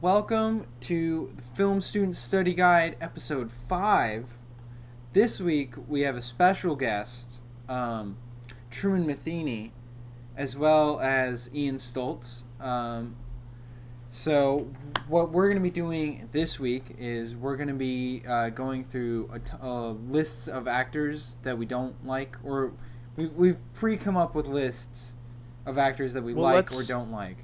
Welcome to the Film Student Study Guide, Episode 5. This week we have a special guest, Truman Matheny, as well as Ian Stolz. So what we're going to be doing this week is we're going to be going through lists of actors that we don't like, or we've pre-come up with lists of actors that we like or don't like.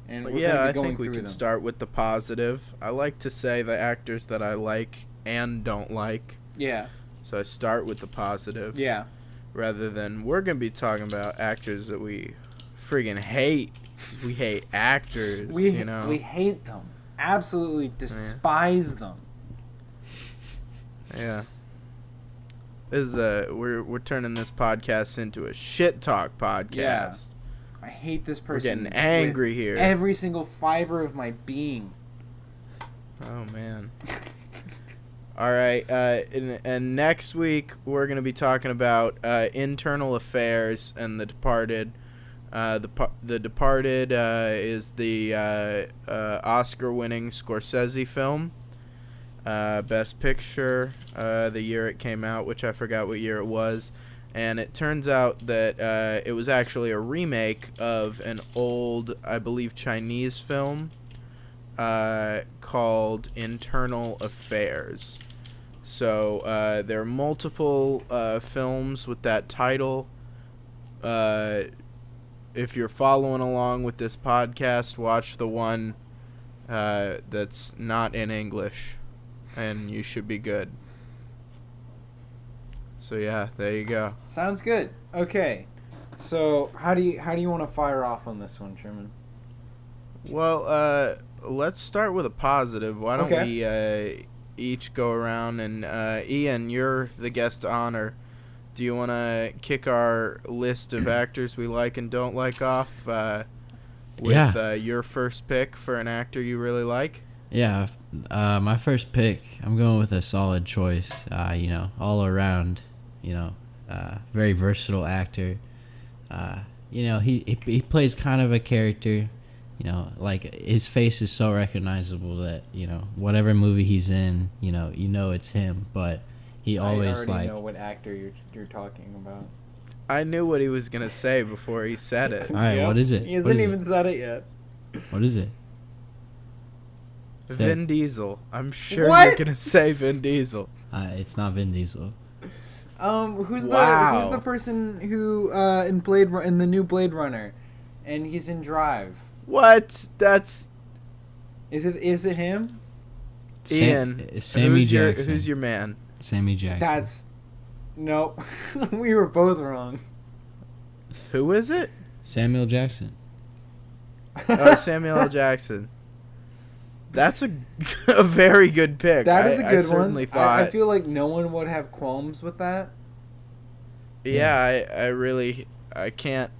And I think we can start with the positive. I like to say the actors that I like and don't like. Yeah. So I start with the positive. Yeah. Rather than we're going to be talking about actors that we friggin' hate. We hate actors, We hate them. Absolutely despise them. Yeah. This is we're turning this podcast into a shit talk podcast. Yeah. I hate this person. We're getting angry here. Every single fiber of my being. Oh, man. All right. And next week, we're going to be talking about Internal Affairs and The Departed. The Departed is the Oscar-winning Scorsese film. Best Picture, the year it came out, which I forgot what year it was. And it turns out that it was actually a remake of an old, I believe, Chinese film called Internal Affairs. So there are multiple films with that title. If you're following along with this podcast, watch the one that's not in English, and you should be good. So yeah, there you go. Sounds good. Okay, so how do you want to fire off on this one, Truman? Well, let's start with a positive. Why don't we each go around and Ian, you're the guest of honor. Do you want to kick our list of actors we like and don't like off with your first pick for an actor you really like? Yeah, my first pick, I'm going with a solid choice. All around, very versatile actor. He plays kind of a character. Like his face is so recognizable that whatever movie he's in, it's him. But he always I already know what actor you're talking about. I knew what he was gonna say before he said it. All right, yep. What is it? He hasn't even said it yet. What is it? Vin Diesel. I'm sure you're gonna say Vin Diesel. It's not Vin Diesel. Who's the person who in the new Blade Runner, and he's in Drive? What? That's. Is it him? Ian. Sammy Jackson. Who's your man? Sammy Jackson. Nope. We were both wrong. Who is it? Samuel Jackson. Oh, Samuel L. Jackson. That's a very good pick. That is a good one. Certainly thought. I feel like no one would have qualms with that. Yeah, I can't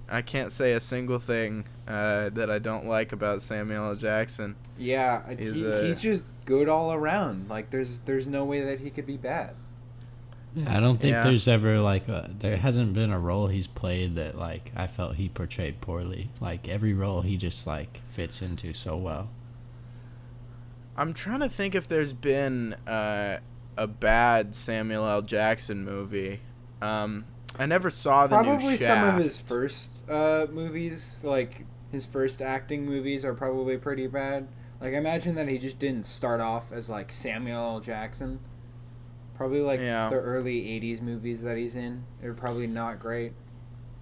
say a single thing that I don't like about Samuel L. Jackson. Yeah, he's just good all around. Like there's no way that he could be bad. Yeah, I don't think there's ever there hasn't been a role he's played that I felt he portrayed poorly. Like every role he just fits into so well. I'm trying to think if there's been a bad Samuel L. Jackson movie. I never saw the new Shaft. Probably some of his first movies, like his first acting movies, are probably pretty bad. Like, imagine that he just didn't start off as Samuel L. Jackson. Probably the early 80s movies that he's in. They're probably not great.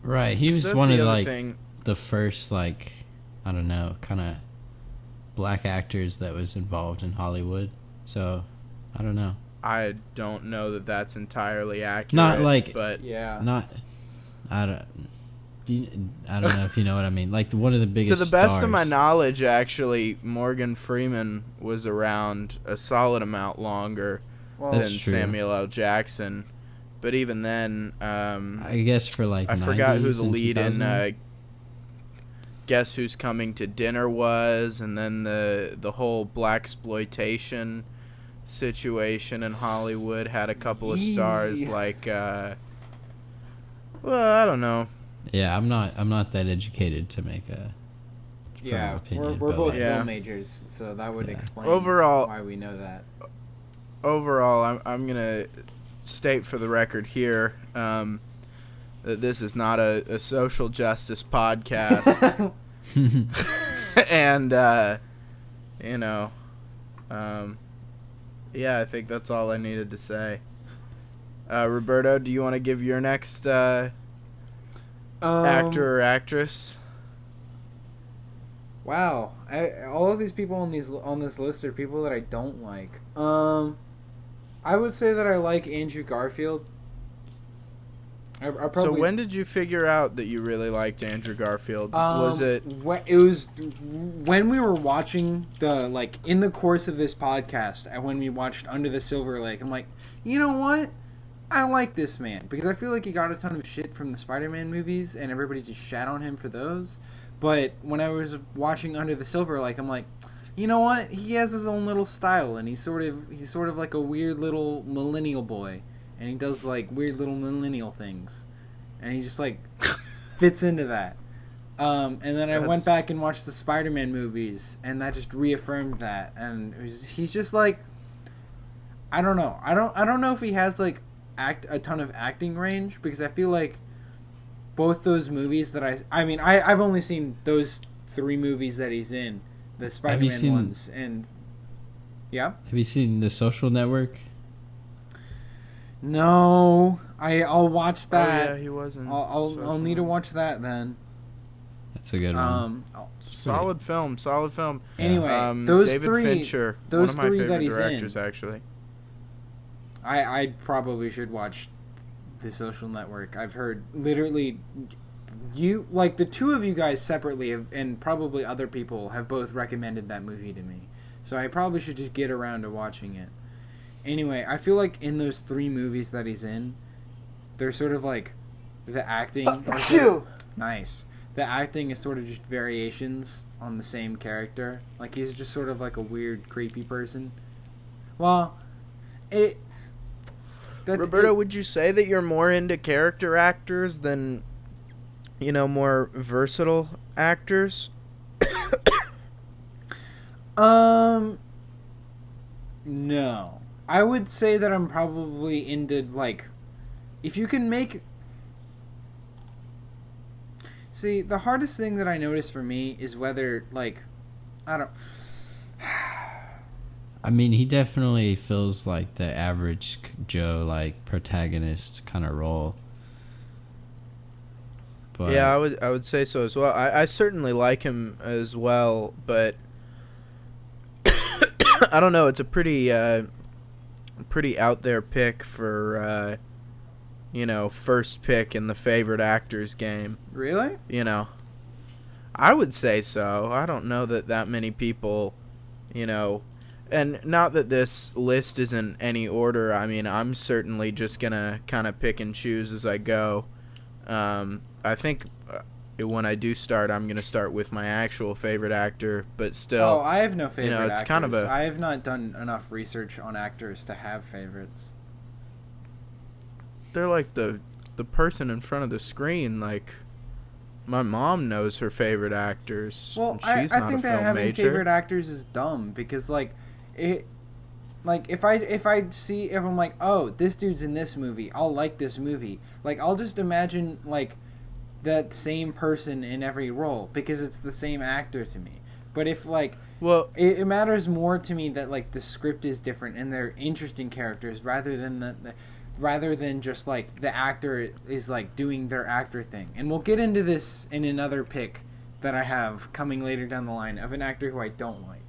Right, he was one of the first I don't know, kind of black actors that was involved in Hollywood. So, I don't know. I don't know that that's entirely accurate. Not yeah. Not. I don't know if you know what I mean. One of the biggest. To the best of my knowledge, actually, Morgan Freeman was around a solid amount longer than Samuel L. Jackson. But even then, I guess for I forgot who the lead in Guess Who's Coming to Dinner was, and then the whole blaxploitation situation in Hollywood had a couple of stars well, I don't know. Yeah, I'm not that educated to make a Yeah, opinion, we're both like, film majors, so that would explain overall why we know that. Overall, I'm gonna state for the record here that this is not a social justice podcast, and yeah, I think that's all I needed to say. Roberto, do you want to give your next actor or actress? Wow, all of these people on this list are people that I don't like. I would say that I like Andrew Garfield. I probably, so when did you figure out that you really liked Andrew Garfield? Was it? It was when we were watching in the course of this podcast, and when we watched Under the Silver Lake. I'm like, you know what? I like this man because I feel like he got a ton of shit from the Spider-Man movies, and everybody just shat on him for those. But when I was watching Under the Silver Lake, I'm like, you know what? He has his own little style, and he's sort of like a weird little millennial boy, and he does like weird little millennial things, and he just like fits into that. And then I went back and watched the Spider-Man movies, and that just reaffirmed that. And he's just like, I don't know. I don't know if he has like a ton of acting range, because I feel like both those movies that I've only seen those 3 movies that he's in, the Spider-Man ones, and yeah. Have you seen The Social Network? No, I'll watch that. Oh yeah, he wasn't. I'll need to watch that then. That's a good one. Solid film. Anyway, those David 3, Fincher, those one of my 3 favorite that he's directors, in. actually. I probably should watch The Social Network. I've heard literally the 2 of you guys separately and probably other people have both recommended that movie to me. So I probably should just get around to watching it. Anyway, I feel like in those 3 movies that he's in, they're sort of like the acting. Nice. The acting is sort of just variations on the same character. Like he's just sort of like a weird, creepy person. Well, Roberto, would you say that you're more into character actors than, more versatile actors? No. I would say that I'm probably into, if you can make... See, the hardest thing that I notice for me is whether, I don't... I mean, he definitely feels like the average Joe, protagonist kind of role. But yeah, I would say so as well. I certainly like him as well, but I don't know. It's a pretty out there pick for first pick in the favorite actors game. Really? I would say so. I don't know that many people, and not that this list is in any order. I mean, I'm certainly just gonna kind of pick and choose as I go. I think when I do start, I'm gonna start with my actual favorite actor, but still. Oh, I have no favorite it's actors. kind of I have not done enough research on actors to have favorites. They're like the person in front of the screen. Like, my mom knows her favorite actors. Well, she's I not think a that film having major. favorite actors is dumb because if I'm like, oh, this dude's in this movie, I'll like this movie. I'll just imagine that same person in every role because it's the same actor to me. But if it matters more to me that the script is different and they're interesting characters rather than just the actor is doing their actor thing. And we'll get into this in another pick that I have coming later down the line of an actor who I don't like.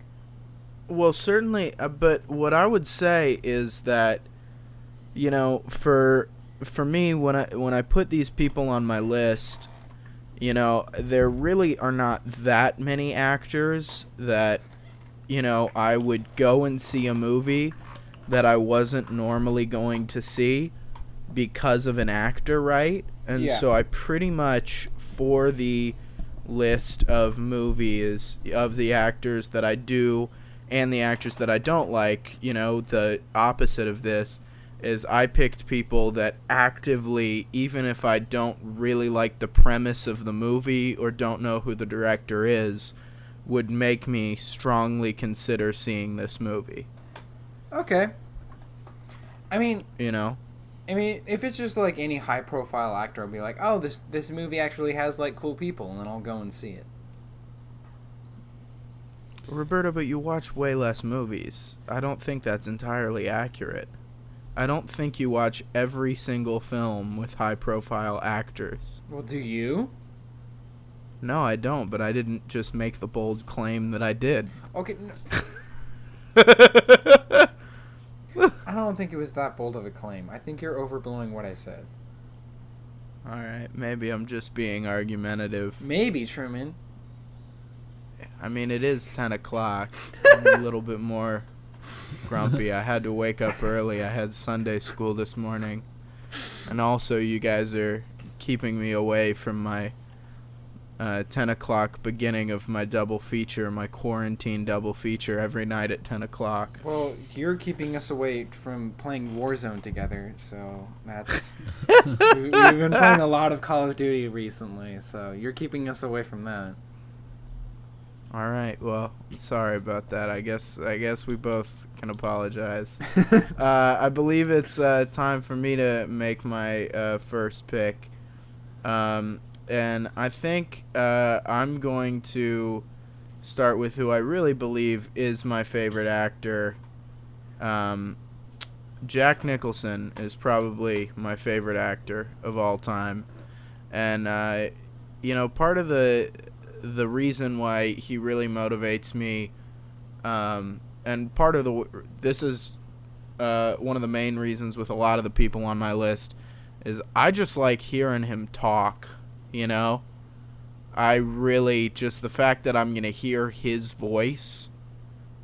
Well, certainly, but what I would say is that, for me, when I put these people on my list, there really are not that many actors that, I would go and see a movie that I wasn't normally going to see because of an actor, right? And yeah. So I pretty much, for the list of movies of the actors that I do and the actors that I don't like, the opposite of this is I picked people that actively, even if I don't really like the premise of the movie or don't know who the director is, would make me strongly consider seeing this movie. Okay. I mean, you know, if it's just like any high profile actor, I'll be like, oh, this movie actually has like cool people, and then I'll go and see it. Roberto, but you watch way less movies. I don't think that's entirely accurate. I don't think you watch every single film with high profile actors. Well, do you? No, I don't, but I didn't just make the bold claim that I did. Okay. No. I don't think it was that bold of a claim. I think you're overblowing what I said. Alright, maybe I'm just being argumentative. Maybe, Truman. I mean, it is 10 o'clock. I'm a little bit more grumpy. I had to wake up early. I had Sunday school this morning. And also, you guys are keeping me away from my 10 o'clock beginning of my double feature, my quarantine double feature every night at 10 o'clock. Well, you're keeping us away from playing Warzone together, so that's... we've been playing a lot of Call of Duty recently, so you're keeping us away from that. All right, well, sorry about that. I guess we both can apologize. I believe it's time for me to make my first pick. And I think I'm going to start with who I really believe is my favorite actor. Jack Nicholson is probably my favorite actor of all time. And, part of the reason why he really motivates me, and part of this is one of the main reasons with a lot of the people on my list, is I just like hearing him talk. I really just the fact that I'm going to hear his voice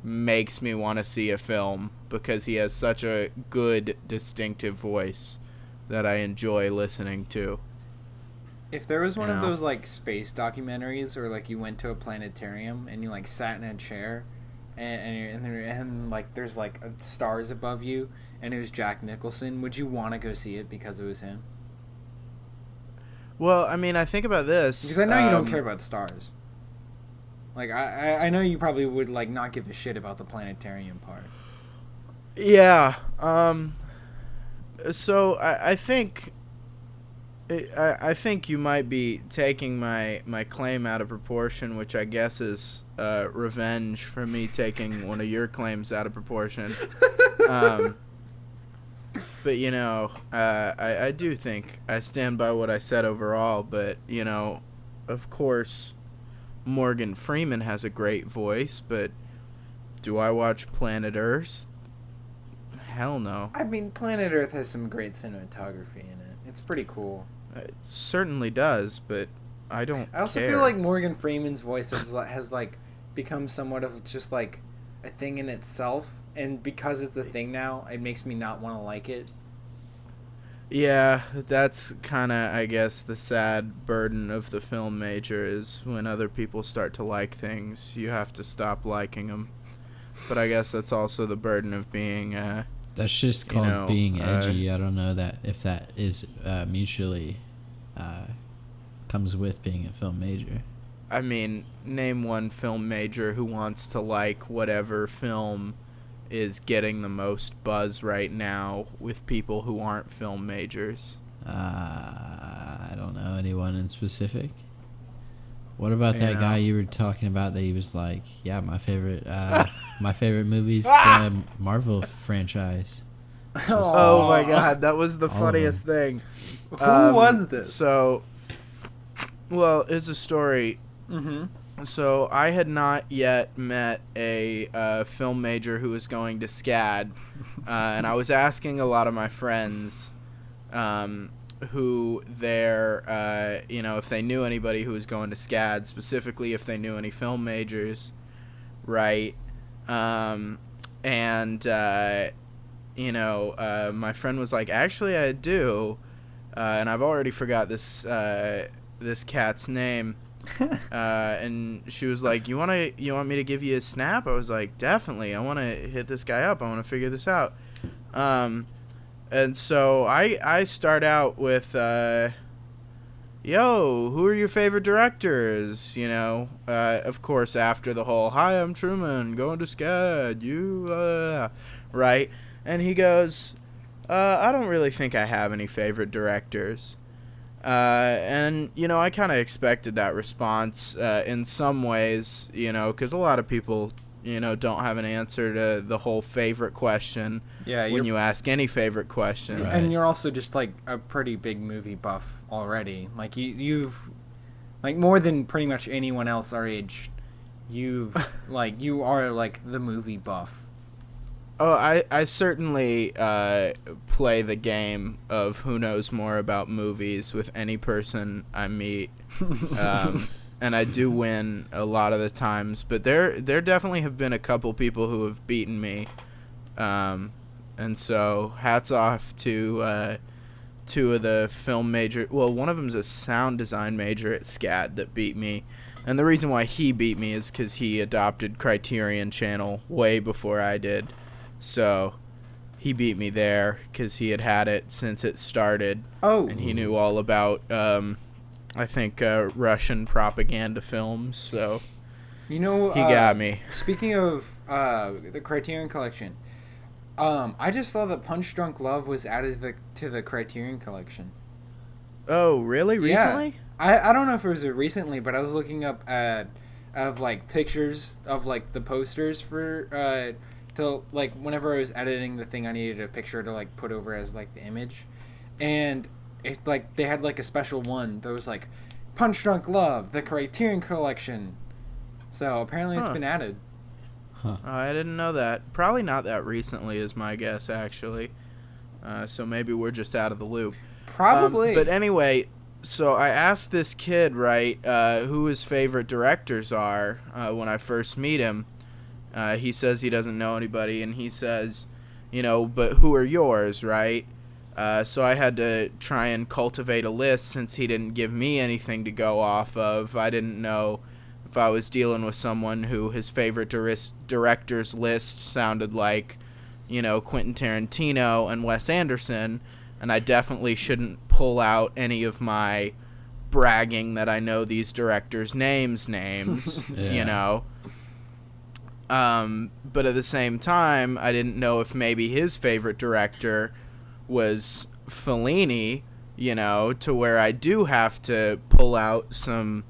makes me want to see a film, because he has such a good, distinctive voice that I enjoy listening to. If there was one of those like space documentaries, or like you went to a planetarium and you like sat in a chair and like there's like stars above you and it was Jack Nicholson, would you want to go see it because it was him? Well, I mean, I think about this. Because I know you don't care about stars. Like, I know you probably would, like, not give a shit about the planetarium part. Yeah. So, I think you might be taking my claim out of proportion, which I guess is revenge for me taking one of your claims out of proportion. But, I do think I stand by what I said overall. But, of course, Morgan Freeman has a great voice. But do I watch Planet Earth? Hell no. I mean, Planet Earth has some great cinematography in it. It's pretty cool. It certainly does, but I don't I also feel like Morgan Freeman's voice has like, become somewhat of just, like, a thing in itself. And because it's a thing now, it makes me not want to like it. Yeah, that's kind of, I guess, the sad burden of the film major, is when other people start to like things, you have to stop liking them. But I guess that's also the burden of being... that's just called being edgy. I don't know if that is mutually comes with being a film major. I mean, name one film major who wants to like whatever film is getting the most buzz right now with people who aren't film majors. I don't know anyone in specific. What about that guy you were talking about that he was like, yeah, my favorite movie's the Marvel franchise. Oh my god, that was the funniest thing. Who was this? So, well, it's a story. Mm-hmm. So I had not yet met a film major who was going to SCAD, and I was asking a lot of my friends who if they knew anybody who was going to SCAD, specifically if they knew any film majors, right? My friend was like, actually I do, and I've already forgot this cat's name. And she was like, you want me to give you a snap? I was like, definitely. I want to hit this guy up. I want to figure this out. And so I start out with yo, who are your favorite directors? Of course, after the whole, hi, I'm Truman, going to SCAD, right? And he goes, I don't really think I have any favorite directors. And I kind of expected that response in some ways, because a lot of people, don't have an answer to the whole favorite question when you ask any favorite question. Right. And you're also just, like, a pretty big movie buff already. Like, you've, like, more than pretty much anyone else our age, you are, like, the movie buff. Oh, I certainly play the game of who knows more about movies with any person I meet, and I do win a lot of the times. But there definitely have been a couple people who have beaten me, and so hats off to two of the film major. Well, one of them's a sound design major at SCAD that beat me, and the reason why he beat me is because he adopted Criterion Channel way before I did. So he beat me there because he had it since it started. Oh. And he knew all about, I think, Russian propaganda films. So he got me. Speaking of the Criterion Collection, I just saw that Punch Drunk Love was added to the Criterion Collection. Oh, really? Recently? Yeah. I don't know if it was recently, but I was looking up pictures of, like, the posters for... to, like, whenever I was editing the thing, I needed a picture to, like, put over as, like, the image. And, it, like, they had, like, a special one that was, like, Punch Drunk Love, the Criterion Collection. So, apparently it's been added. Huh. I didn't know that. Probably not that recently is my guess, actually. So maybe we're just out of the loop. Probably. But anyway, so I asked this kid, right, who his favorite directors are when I first meet him. He says he doesn't know anybody, and he says, but who are yours, right? So I had to try and cultivate a list since he didn't give me anything to go off of. I didn't know if I was dealing with someone who his favorite directors list sounded like, Quentin Tarantino and Wes Anderson, and I definitely shouldn't pull out any of my bragging that I know these directors' names, Yeah. But at the same time, I didn't know if maybe his favorite director was Fellini, to where I do have to pull out some,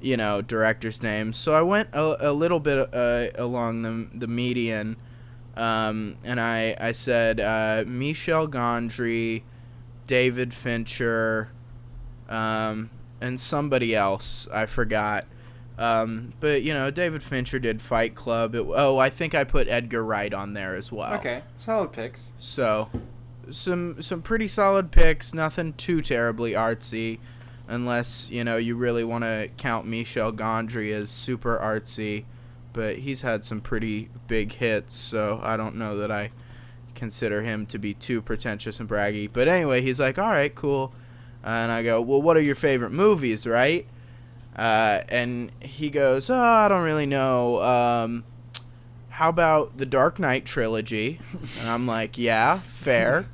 directors' names. So I went a little bit along the median, and I said Michel Gondry, David Fincher, and somebody else, I forgot. But, David Fincher did Fight Club. I think I put Edgar Wright on there as well. Okay, solid picks. So, some pretty solid picks. Nothing too terribly artsy, unless, you really want to count Michel Gondry as super artsy. But he's had some pretty big hits, so I don't know that I consider him to be too pretentious and braggy. But anyway, he's like, all right, cool. And I go, well, what are your favorite movies, right? And he goes, I don't really know. How about the Dark Knight trilogy? And I'm like, yeah, fair.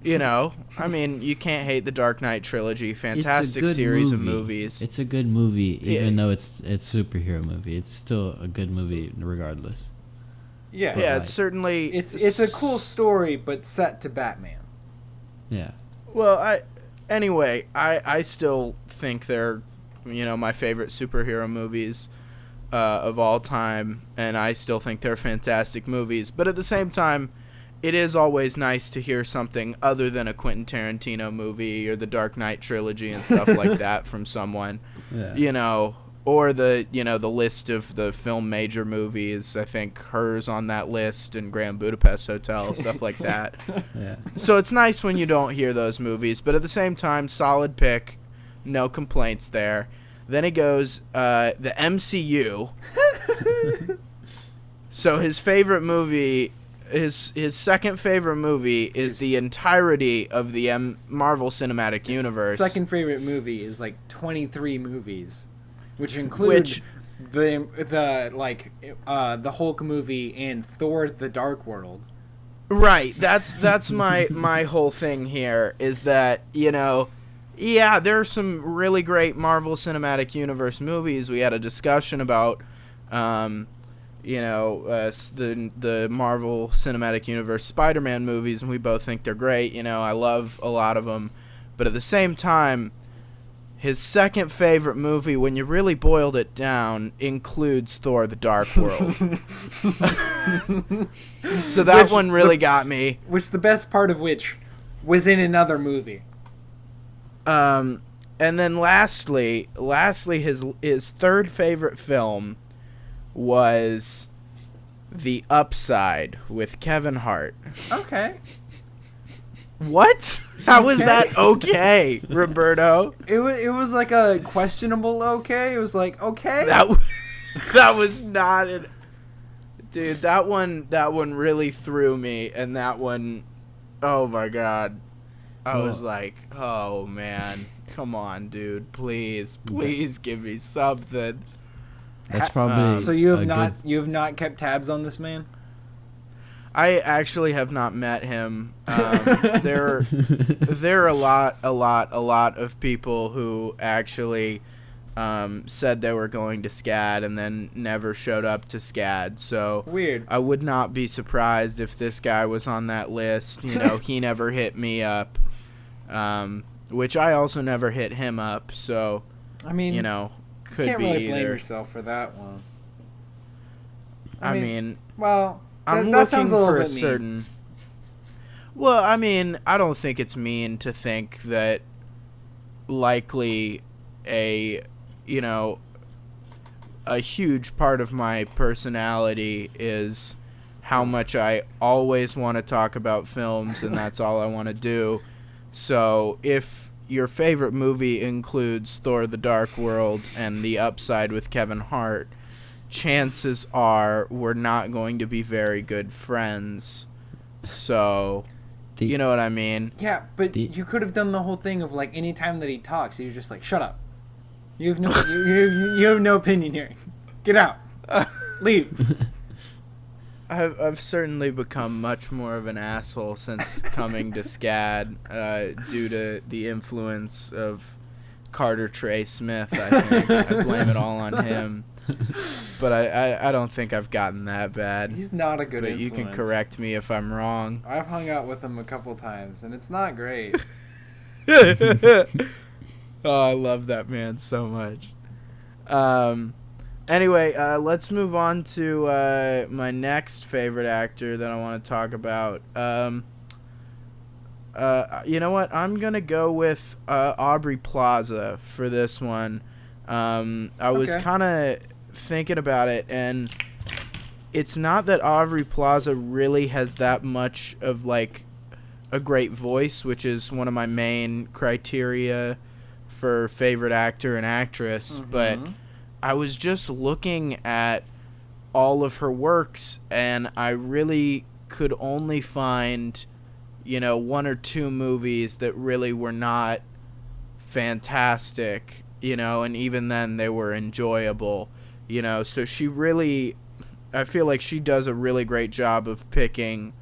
I mean, you can't hate the Dark Knight trilogy. Fantastic series of movies. It's a good movie, even though it's a superhero movie. It's still a good movie regardless. Yeah. Yeah, it's certainly... It's a cool story, but set to Batman. Yeah. Well, I still think they're, my favorite superhero movies of all time, and I still think they're fantastic movies. But at the same time, it is always nice to hear something other than a Quentin Tarantino movie or the Dark Knight trilogy and stuff like that from someone. Yeah. Or the list of the film major movies. I think hers on that list and Grand Budapest Hotel, stuff like that. Yeah. So it's nice when you don't hear those movies, but at the same time, solid pick. No complaints there. Then he goes, the MCU. So his favorite movie, his second favorite movie is the entirety of the Marvel Cinematic Universe. Second favorite movie is like 23 movies, which include the Hulk movie and Thor: The Dark World. Right. That's my whole thing here is that, Yeah, there are some really great Marvel Cinematic Universe movies. We had a discussion about, the Marvel Cinematic Universe Spider-Man movies, and we both think they're great. You know, I love a lot of them. But at the same time, his second favorite movie, when you really boiled it down, includes Thor: The Dark World. So that one really got me. Which the best part of which was in another movie. And then lastly, his third favorite film was The Upside with Kevin Hart. Okay. What? How was that okay, Roberto? It was like a questionable okay. It was like, okay. That was not an... Dude, that one really threw me, and that one, oh my god. I was like, oh man, come on, dude, please give me something. That's probably so you have not kept tabs on this man? I actually have not met him. There are a lot of people who actually said they were going to SCAD and then never showed up to SCAD. So weird. I would not be surprised if this guy was on that list. You know, he never hit me up, which I also never hit him up. So I mean, you know, could can't be really either. blame yourself for that one. I mean, well, I'm that sounds looking a little for a bit mean. certain. Well, I mean, I don't think it's mean to think that likely a huge part of my personality is how much I always want to talk about films, and that's all I want to do. So if your favorite movie includes Thor: The Dark World and The Upside with Kevin Hart, chances are we're not going to be very good friends. So, you know what I mean? Yeah, but you could have done the whole thing of like any time that he talks, he was just like, "Shut up! You have no you have no opinion here. Get out. Leave." I've certainly become much more of an asshole since coming to SCAD due to the influence of Carter Trey Smith. I think I blame it all on him. But I don't think I've gotten that bad. He's not a good but influence. You can correct me if I'm wrong. I've hung out with him a couple times, and it's not great. Oh, I love that man so much. Anyway, let's move on to my next favorite actor that I want to talk about. You know what? I'm going to go with Aubrey Plaza for this one. I was kind of thinking about it, and it's not that Aubrey Plaza really has that much of like a great voice, which is one of my main criteria for favorite actor and actress, but I was just looking at all of her works, and I really could only find, one or two movies that really were not fantastic, and even then they were enjoyable, so she really, I feel like she does a really great job of picking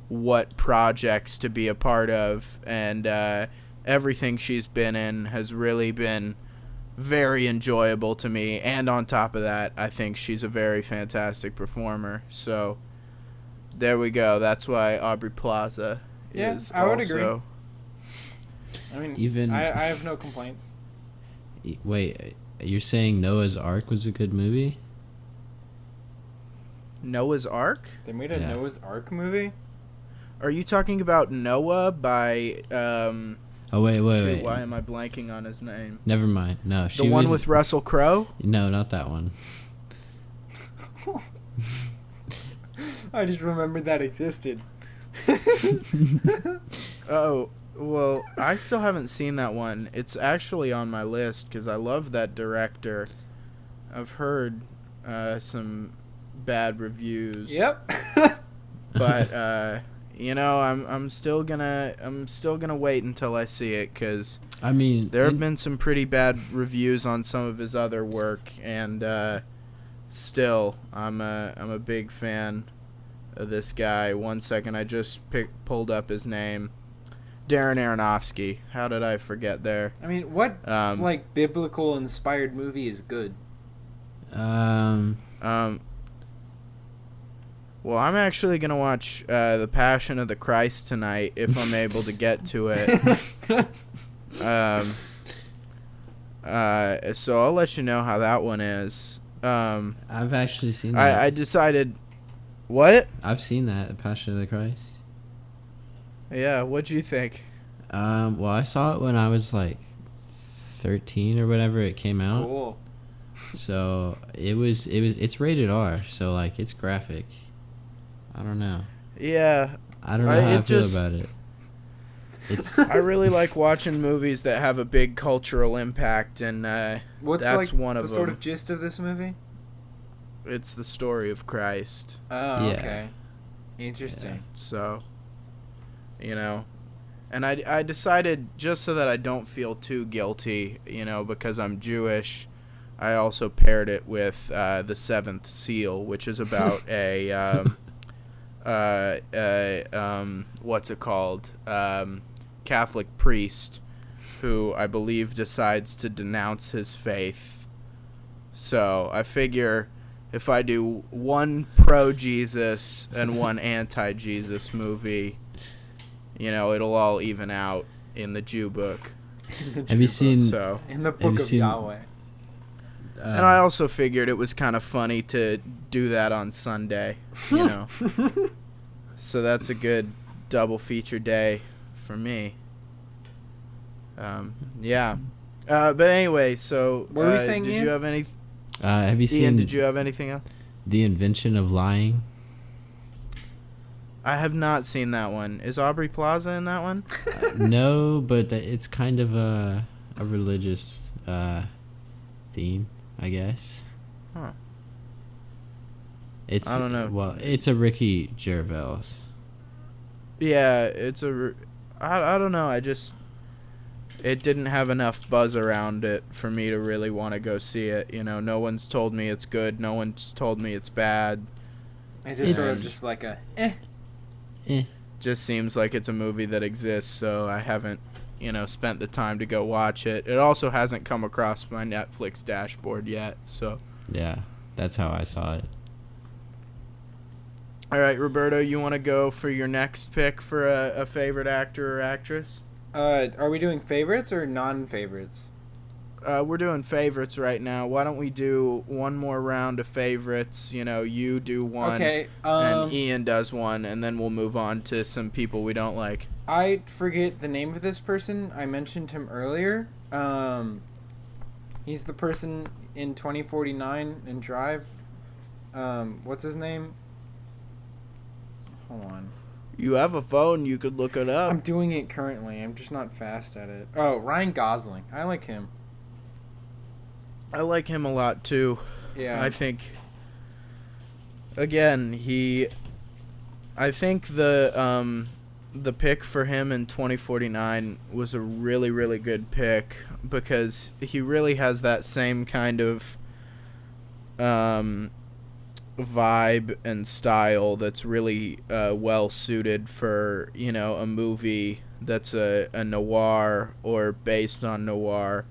what projects to be a part of, and everything she's been in has really been very enjoyable to me, and on top of that, I think she's a very fantastic performer, so there we go. That's why Aubrey Plaza is I would also... agree. I mean, I have no complaints. Wait, you're saying Noah's Ark was a good movie? Noah's Ark? They made a Noah's Ark movie? Are you talking about Noah by... Oh, wait. Why am I blanking on his name? Never mind. No, the one with Russell Crowe? No, not that one. I just remembered that existed. Oh, well, I still haven't seen that one. It's actually on my list because I love that director. I've heard some bad reviews. Yep. But I'm still gonna wait until I see it because I mean there have been some pretty bad reviews on some of his other work, and still I'm a big fan of this guy. One second, I just pulled up his name. Darren Aronofsky. How did I forget there? I mean, what like biblical inspired movie is good? Well, I'm actually gonna watch The Passion of the Christ tonight if I'm able to get to it. So I'll let you know how that one is. I've actually seen that. I decided. What? I've seen that, The Passion of the Christ. Yeah, what'd you think? Well, I saw it when I was like 13 or whatever it came out. Cool. So it's rated R, so like it's graphic. I don't know. Yeah. I don't know how I feel about it. It's I really like watching movies that have a big cultural impact, and what's that's like one of the them. sort of gist of this movie? It's the story of Christ. Oh, Yeah. okay. Interesting. Yeah. So, and I decided, just so that I don't feel too guilty, because I'm Jewish, I also paired it with The Seventh Seal, which is about what's it called? Catholic priest who I believe decides to denounce his faith. So I figure if I do one pro-Jesus and one anti-Jesus movie, it'll all even out in the Jew book. Have you seen? So, in the book of Yahweh? and I also figured it was kind of funny to do that on Sunday, So that's a good double feature day for me. Yeah. But anyway, so What were you saying, did Ian? you have any? Have you seen? Ian, did you have anything else? The Invention of Lying? I have not seen that one. Is Aubrey Plaza in that one? No, but it's kind of a religious theme, I guess. Huh. It's I don't know. Well, it's a Ricky Gervais. Yeah, it's I don't know. It didn't have enough buzz around it for me to really want to go see it. No one's told me it's good. No one's told me it's bad. It just sort of just like a Just seems like it's a movie that exists, so I haven't, spent the time to go watch it. It also hasn't come across my Netflix dashboard yet, so. Yeah, that's how I saw it. All right, Roberto, you want to go for your next pick for a favorite actor or actress? Are we doing favorites or non-favorites? We're doing favorites right now. Why don't we do one more round of favorites? You do one, Okay. and Ian does one, and then we'll move on to some people we don't like. I forget the name of this person. I mentioned him earlier. He's the person in 2049 in Drive. What's his name? Hold on. You have a phone, you could look it up. I'm doing it currently. I'm just not fast at it. Oh, Ryan Gosling. I like him. I like him a lot too. Yeah. I think again, I think the pick for him in 2049 was a really, really good pick because he really has that same kind of vibe and style that's really well suited for, a movie that's a noir or based on noir.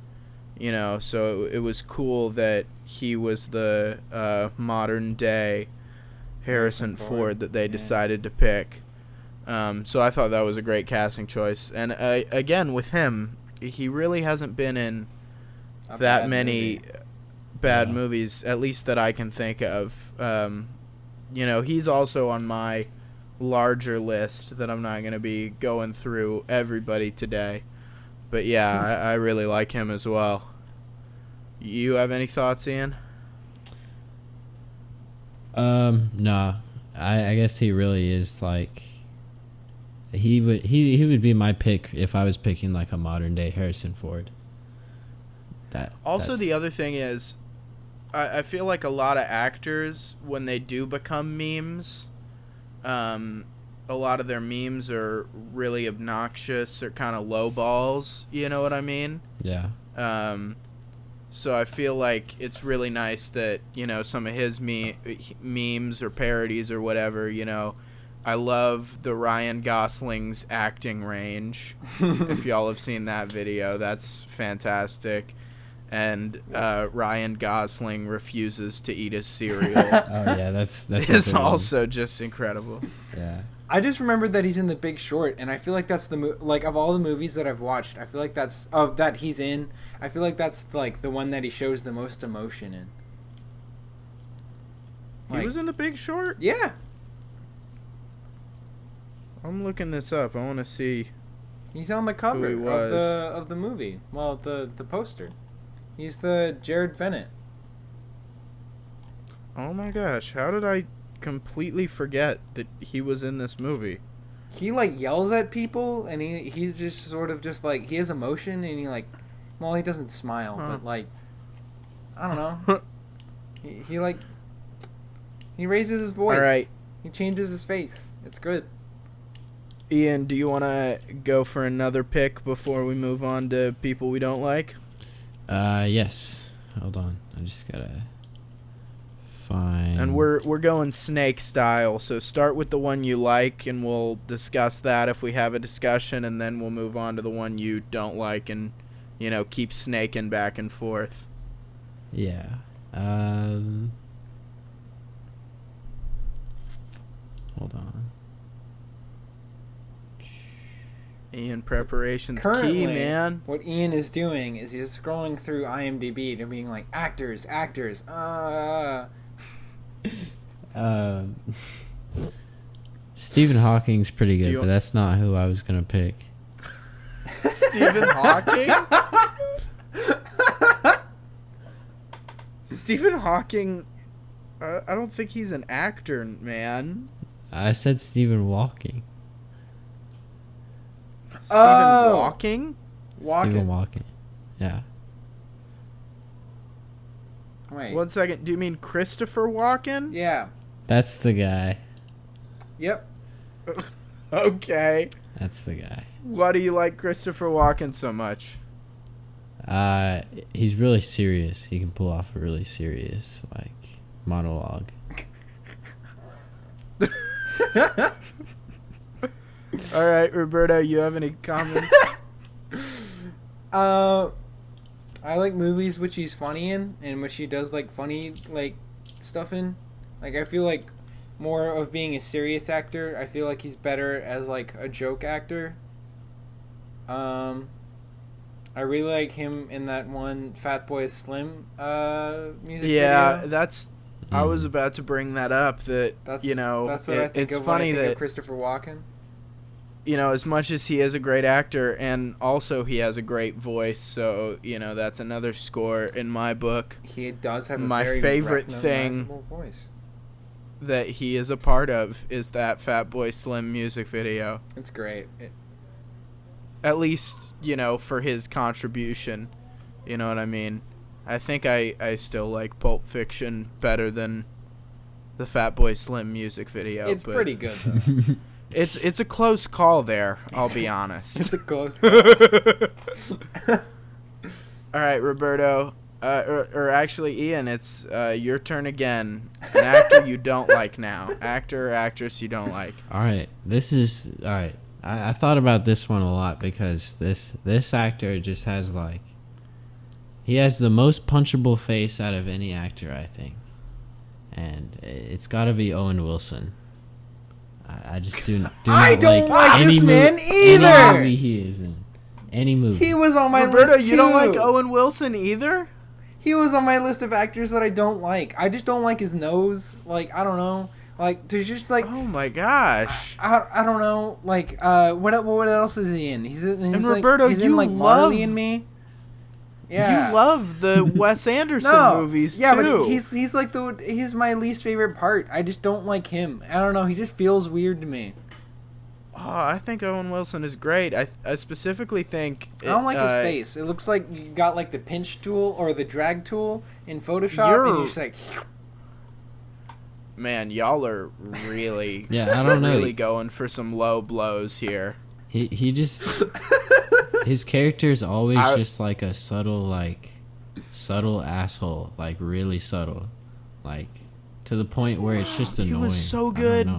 So it was cool that he was the modern day Harrison Ford that they decided to pick. So I thought that was a great casting choice. And again, with him, he really hasn't been in that many bad movies, at least that I can think of. He's also on my larger list that I'm not going to be going through everybody today. But yeah, I really like him as well. You have any thoughts, Ian? No. I guess he really is like he would be my pick if I was picking like a modern day Harrison Ford. The other thing is I feel like a lot of actors, when they do become memes, a lot of their memes are really obnoxious or kind of low balls, you know what I mean? Yeah. So I feel like it's really nice that, some of his memes or parodies or whatever, I love the Ryan Gosling's acting range. If y'all have seen that video, that's fantastic. And Ryan Gosling refuses to eat his cereal. Oh yeah, that's is also just incredible. Yeah. I just remembered that he's in The Big Short, and I feel like that's the like of all the movies that I've watched, I feel like that's that he's in. I feel like that's like the one that he shows the most emotion in. He was in The Big Short? Yeah. I'm looking this up. I want to see. He's on the cover of the movie. Well, the poster. He's the Jared Bennett. Oh my gosh! How did I completely forget that he was in this movie? He like yells at people, and he's just sort of just like he has emotion, and he like, well, he doesn't smile, but like, I don't know. he like, he raises his voice. All right. He changes his face. It's good. Ian, do you want to go for another pick before we move on to people we don't like? Yes. Hold on. I just gotta find. And we're going snake style, so start with the one you like, and we'll discuss that if we have a discussion, and then we'll move on to the one you don't like, and keep snaking back and forth. Yeah. Hold on. Ian, preparation's Currently, key, man. What Ian is doing is he's scrolling through IMDb to being like actors. Stephen Hawking's pretty good, but that's not who I was gonna pick. Stephen Hawking? Stephen Hawking, I don't think he's an actor, man. I said Stephen Walking. Stephen Walking? Stephen Walking. Yeah. Wait. 1 second. Do you mean Christopher Walken? Yeah. That's the guy. Yep. Okay. That's the guy. Why do you like Christopher Walken so much? He's really serious. He can pull off a really serious, like, monologue. All right, Roberto, you have any comments? I like movies which he's funny in, and which he does like funny like stuff in. Like I feel like more of being a serious actor. I feel like he's better as like a joke actor. I really like him in that one Fatboy Slim music video. That's. I was about to bring that up. That's what I think it's of funny when I think that of Christopher Walken. As much as he is a great actor, and also he has a great voice, so that's another score in my book. He does have my very favorite thing voice that he is a part of is that Fatboy Slim music video. It's great. At least for his contribution. You know what I mean? I think I still like Pulp Fiction better than the Fatboy Slim music video. It's pretty good though. It's a close call there, I'll be honest. It's a close call. All right, Roberto, or actually Ian, it's your turn again. An actor you don't like now. Actor or actress you don't like. All right. All right. I thought about this one a lot because this actor just has like, he has the most punchable face out of any actor, I think. And it's got to be Owen Wilson. I just do not don't like this man either. Any movie he is in. Any movie. He was on my Roberto, list too. You don't like Owen Wilson either? He was on my list of actors that I don't like. I just don't like his nose. Like, I don't know. Like, there's just like... Oh my gosh. I don't know. Like, what else is he in? He's and Roberto, he's in like Marley and Me. Yeah. You love the Wes Anderson movies too. Yeah, but he's like he's my least favorite part. I just don't like him. I don't know. He just feels weird to me. Oh, I think Owen Wilson is great. I specifically think... I don't like his face. It looks like you got like the pinch tool or the drag tool in Photoshop and you're just like... Man, y'all are really... Yeah, I don't know. Really going for some low blows here. He just... His character is always just like a subtle asshole, like really subtle, like to the point where it's just annoying. He was so good.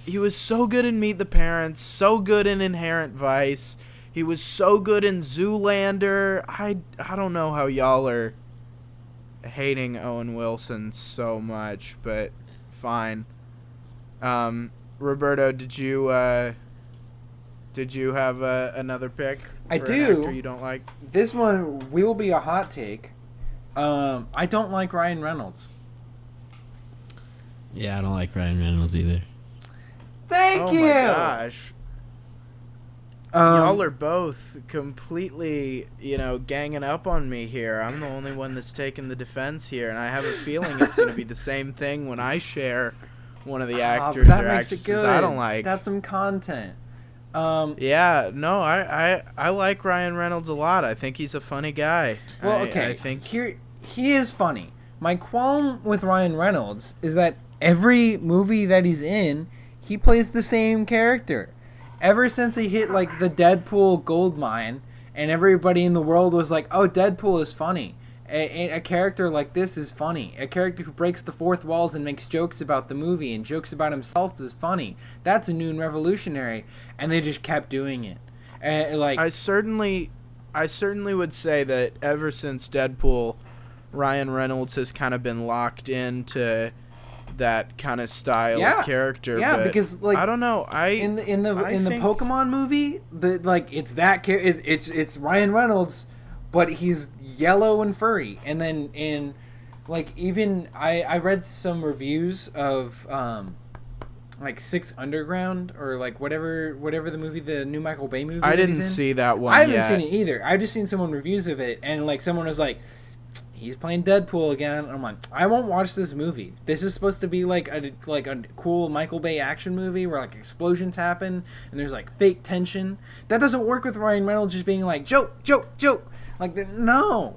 He was so good in Meet the Parents, so good in Inherent Vice. He was so good in Zoolander. I don't know how y'all are hating Owen Wilson so much, but fine. Roberto, did you have another pick? I for do. An actor you don't like? This one will be a hot take. I don't like Ryan Reynolds. Yeah, I don't like Ryan Reynolds either. Thank you. Oh my gosh. Y'all are both completely, ganging up on me here. I'm the only one that's taking the defense here, and I have a feeling it's going to be the same thing when I share one of the actors that or makes actresses it good. I don't like. That's some content. Yeah, no, I like Ryan Reynolds a lot. I think he's a funny guy. Well, okay. I think he is funny. My qualm with Ryan Reynolds is that every movie that he's in, he plays the same character. Ever since he hit like the Deadpool gold mine, and everybody in the world was like, "Oh, Deadpool is funny." A character like this is funny. A character who breaks the fourth walls and makes jokes about the movie and jokes about himself is funny. That's new and revolutionary, and they just kept doing it. I certainly would say that ever since Deadpool, Ryan Reynolds has kind of been locked into that kind of style of character. Yeah, but because like I don't know. In the Pokemon movie, it's Ryan Reynolds, but he's yellow and furry. And then in I read some reviews of like Six Underground or like whatever the movie, the new Michael Bay movie. I didn't see that one. I haven't seen it either. I've just seen someone reviews of it, and like someone was like, he's playing Deadpool again. And I'm like, I won't watch this movie. This is supposed to be like a cool Michael Bay action movie where like explosions happen and there's like fake tension. That doesn't work with Ryan Reynolds just being like joke. Like no.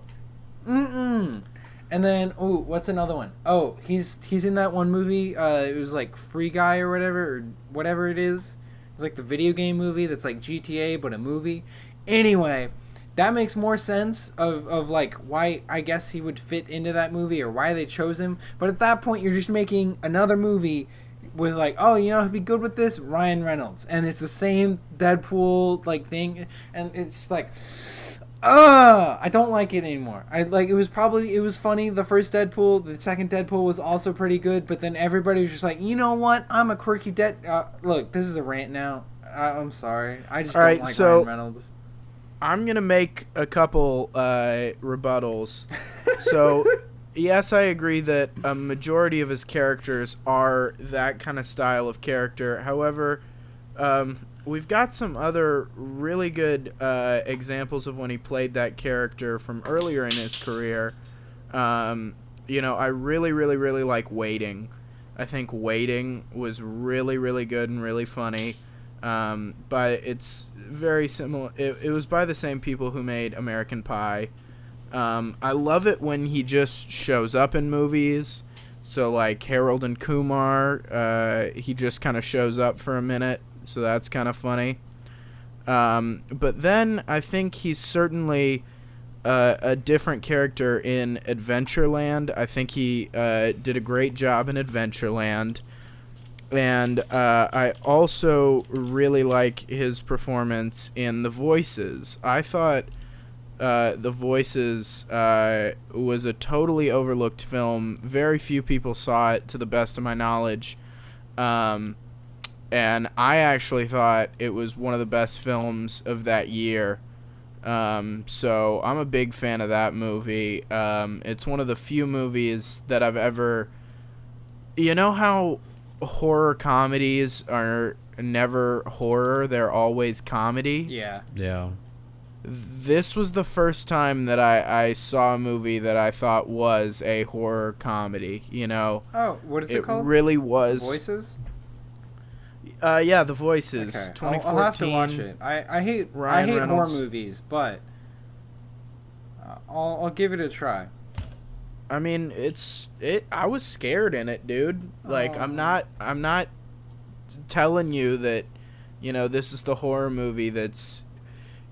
And then what's another one? Oh, he's in that one movie. It was like Free Guy or whatever it is. It's like the video game movie that's like GTA but a movie. Anyway. That makes more sense of like why I guess he would fit into that movie or why they chose him. But at that point, you're just making another movie with like, oh, he'd be good with this, Ryan Reynolds. And it's the same Deadpool like thing. And it's just like, I don't like it anymore. It was funny. The first Deadpool, the second Deadpool was also pretty good. But then everybody was just like, you know what? I'm a quirky look, this is a rant now. I'm sorry. I just don't like Ryan Reynolds. I'm going to make a couple rebuttals. So, yes, I agree that a majority of his characters are that kind of style of character. However, we've got some other really good examples of when he played that character from earlier in his career. I really, really, really like Waiting. I think Waiting was really, really good and really funny. But it's very similar. It was by the same people who made American Pie. I love it when he just shows up in movies. So like Harold and Kumar, he just kind of shows up for a minute. So that's kind of funny. But then I think he's certainly a different character in Adventureland. I think he did a great job in Adventureland. And I also really like his performance in The Voices. I thought The Voices was a totally overlooked film. Very few people saw it, to the best of my knowledge. And I actually thought it was one of the best films of that year. So I'm a big fan of that movie. It's one of the few movies that I've ever... You know how horror comedies are never horror, they're always comedy? Yeah. This was the first time that I saw a movie that I thought was a horror comedy, Oh, what is it called? It really was. Voices? Yeah, The Voices. Okay. 2014. I'll have to watch it. I hate horror movies, but I'll give it a try. I mean, I was scared in it, dude. Like, I'm not telling you that, this is the horror movie that's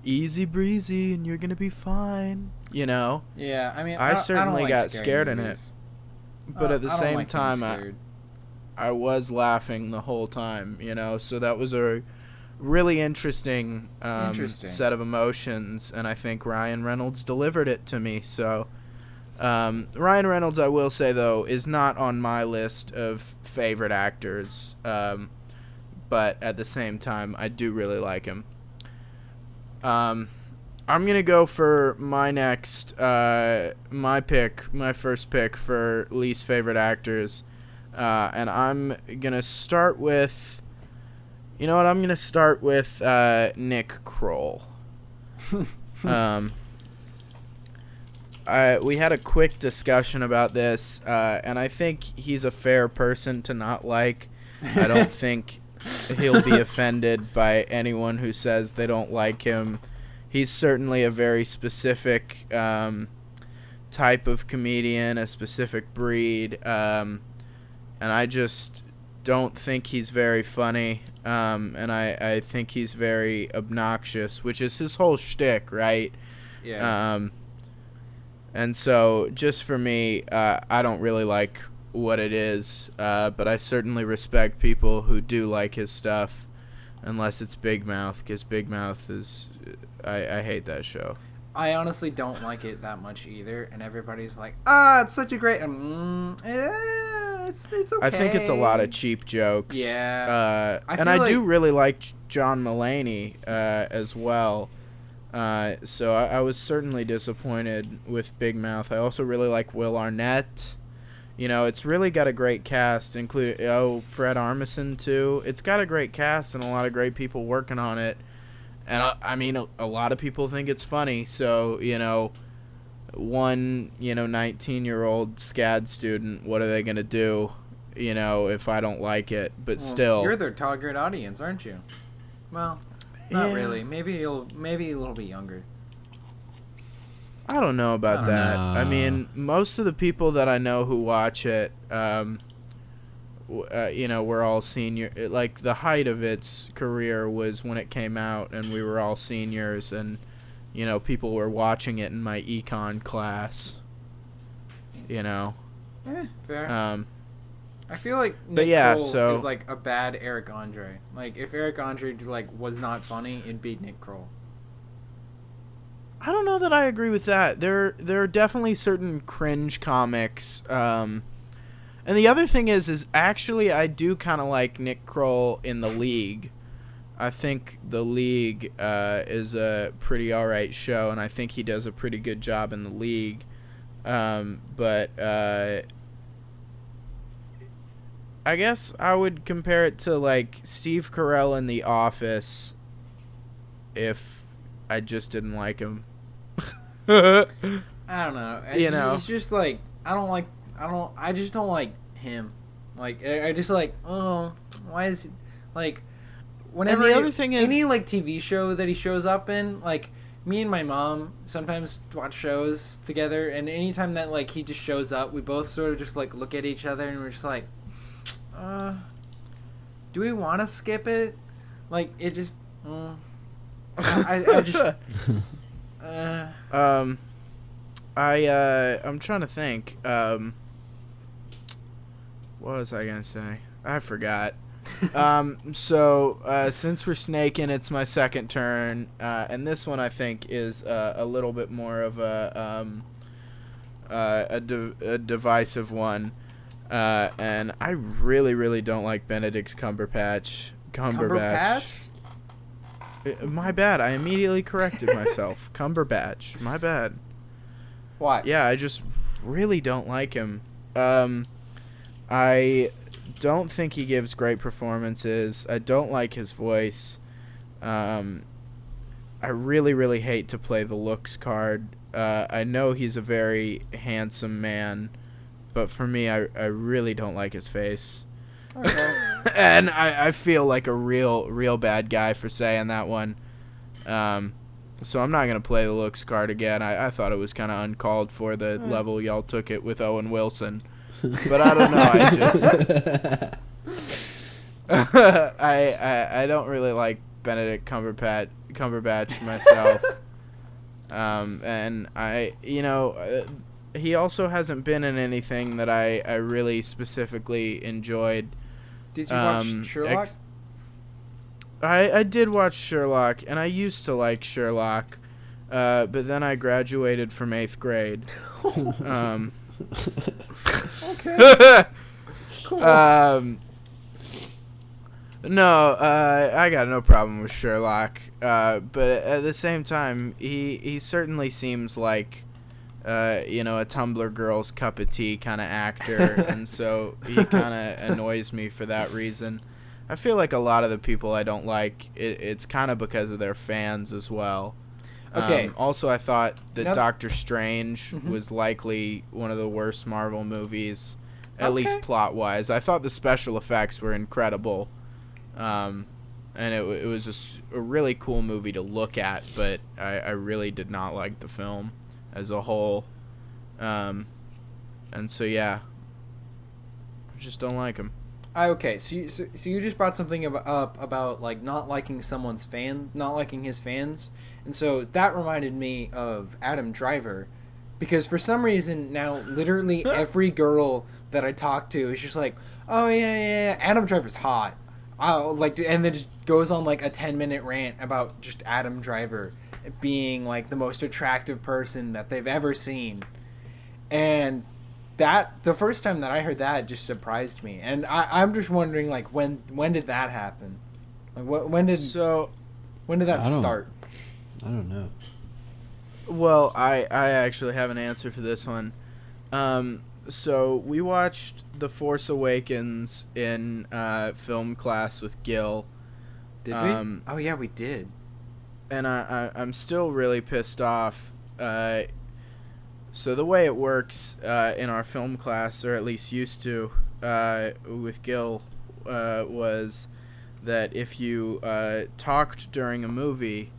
easy breezy and you're gonna be fine. Yeah, I mean, I certainly don't like got scared in it. But at the same time, I was laughing the whole time, you know. So that was a really interesting set of emotions, and I think Ryan Reynolds delivered it to me. So Ryan Reynolds, I will say though, is not on my list of favorite actors, but at the same time, I do really like him. I'm gonna go for my next, my first pick for least favorite actors, and I'm gonna start with. You know what? I'm gonna start with Nick Kroll. We had a quick discussion about this, and I think he's a fair person to not like. I don't think he'll be offended by anyone who says they don't like him. He's certainly a very specific type of comedian, a specific breed, and I just don't think he's very funny, and I think he's very obnoxious, which is his whole shtick, right? Yeah. And so, just for me, I don't really like what it is, but I certainly respect people who do like his stuff, unless it's Big Mouth, because Big Mouth is... I hate that show. I honestly don't like it that much either, and everybody's like, it's such a great... it's okay. I think it's a lot of cheap jokes. Yeah. I do really like John Mulaney as well. So I was certainly disappointed with Big Mouth. I also really like Will Arnett. You know, it's really got a great cast, including Fred Armisen too. It's got a great cast and a lot of great people working on it. And I mean, a lot of people think it's funny. So, you know, one 19-year-old SCAD student, what are they gonna do? You know, if I don't like it, but still, you're their target audience, aren't you? Well, not really. Maybe a little bit younger. I don't know about that. I mean, most of the people that I know who watch it, we're all senior. Like, the height of its career was when it came out, and we were all seniors, and you know, people were watching it in my econ class. You know. Fair. I feel like Nick Kroll is like a bad Eric Andre. Like, if Eric Andre was not funny, it'd be Nick Kroll. I don't know that I agree with that. There are definitely certain cringe comics. And the other thing is actually I do kind of like Nick Kroll in The League. I think The League is a pretty alright show, and I think he does a pretty good job in The League. But I guess I would compare it to like Steve Carell in The Office if I just didn't like him. I don't know. He's just like, I just don't like him. Like, I just like, why is he, like, whenever and the other thing is, any like TV show that he shows up in, like, me and my mom sometimes watch shows together, and anytime that like he just shows up, we both sort of just like look at each other and we're just like, do we want to skip it? Like, it just, I just, I'm trying to think. What was I gonna say? I forgot. So since we're snaking, it's my second turn, and this one I think is a little bit more of a divisive one, and I really, really don't like Benedict Cumberbatch. Cumberbatch? My bad. I immediately corrected myself. Cumberbatch. My bad. Why? Yeah, I just really don't like him. I don't think he gives great performances. I don't like his voice. I really, really hate to play the looks card. I know he's a very handsome man, but for me, I really don't like his face. Okay. And I feel like a real bad guy for saying that one. So I'm not going to play the looks card again. I thought it was kind of uncalled for, the level y'all took it with Owen Wilson. But I don't know. I don't really like Benedict Cumberbatch myself. And he also hasn't been in anything that I really specifically enjoyed. Did you watch Sherlock? I did watch Sherlock, and I used to like Sherlock, but then I graduated from 8th grade. Okay. Cool. No, I got no problem with Sherlock, but at the same time, he certainly seems like, a Tumblr girl's cup of tea kind of actor, and so he kind of annoys me for that reason. I feel like a lot of the people I don't like, it's kind of because of their fans as well. Okay. Also, I thought that Doctor Strange was likely one of the worst Marvel movies, at least plot-wise. I thought the special effects were incredible, and it was just a really cool movie to look at, but I really did not like the film as a whole. And so, yeah, I just don't like him. Okay, so you just brought something up about like not liking not liking his fans, and so that reminded me of Adam Driver, because for some reason now literally every girl that I talk to is just like, oh yeah, Adam Driver's hot, and then just goes on like a 10-minute rant about just Adam Driver being like the most attractive person that they've ever seen, and that the first time that I heard that just surprised me, and I'm just wondering like when did that happen? Like when did that start? I don't know. Well, I actually have an answer for this one. So we watched The Force Awakens in film class with Gil. Did we? Oh yeah, we did. And I'm still really pissed off. So the way it works in our film class, or at least used to, with Gil, was that if you talked during a movie,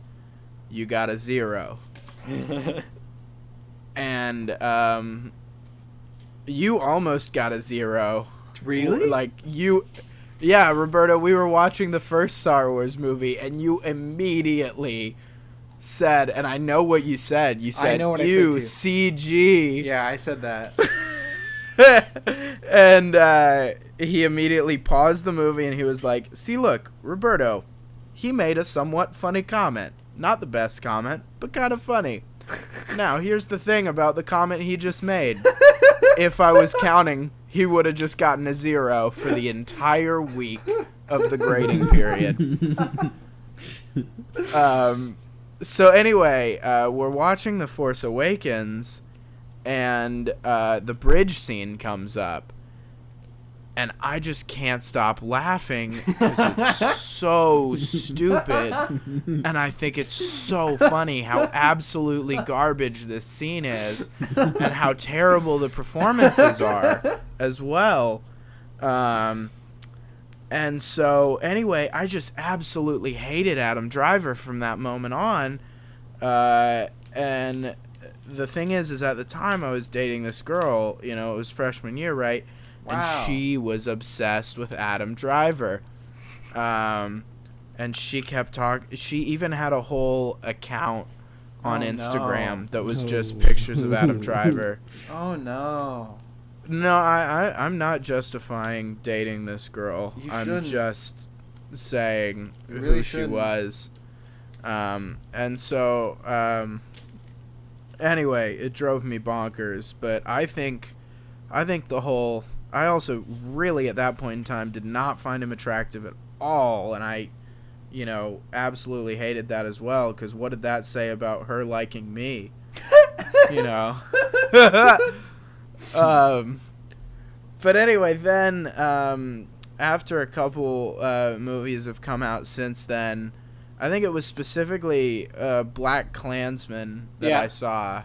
you got a 0. And you almost got a 0. Really? Like, yeah, Roberto, we were watching the first Star Wars movie, and you immediately said, and I know what you said. You said, I know what you I said too. CG. Yeah, I said that. And he immediately paused the movie, and he was like, see, look, Roberto, he made a somewhat funny comment. Not the best comment, but kind of funny. Now, here's the thing about the comment he just made. If I was counting, he would have just gotten a 0 for the entire week of the grading period. So anyway, we're watching The Force Awakens, and the bridge scene comes up, and I just can't stop laughing because it's so stupid, and I think it's so funny how absolutely garbage this scene is, and how terrible the performances are as well. And so, anyway, I just absolutely hated Adam Driver from that moment on. And the thing is at the time I was dating this girl, it was freshman year, right? Wow. And she was obsessed with Adam Driver. And she kept talking. She even had a whole account on Instagram that was just pictures of Adam Driver. Oh, no. No, I'm not justifying dating this girl. I'm just saying who she was. And so, anyway, it drove me bonkers. But I think I also really at that point in time did not find him attractive at all. And I, absolutely hated that as well. Because what did that say about her liking me? But anyway, then after a couple movies have come out since then, I think it was specifically Black Klansman that I saw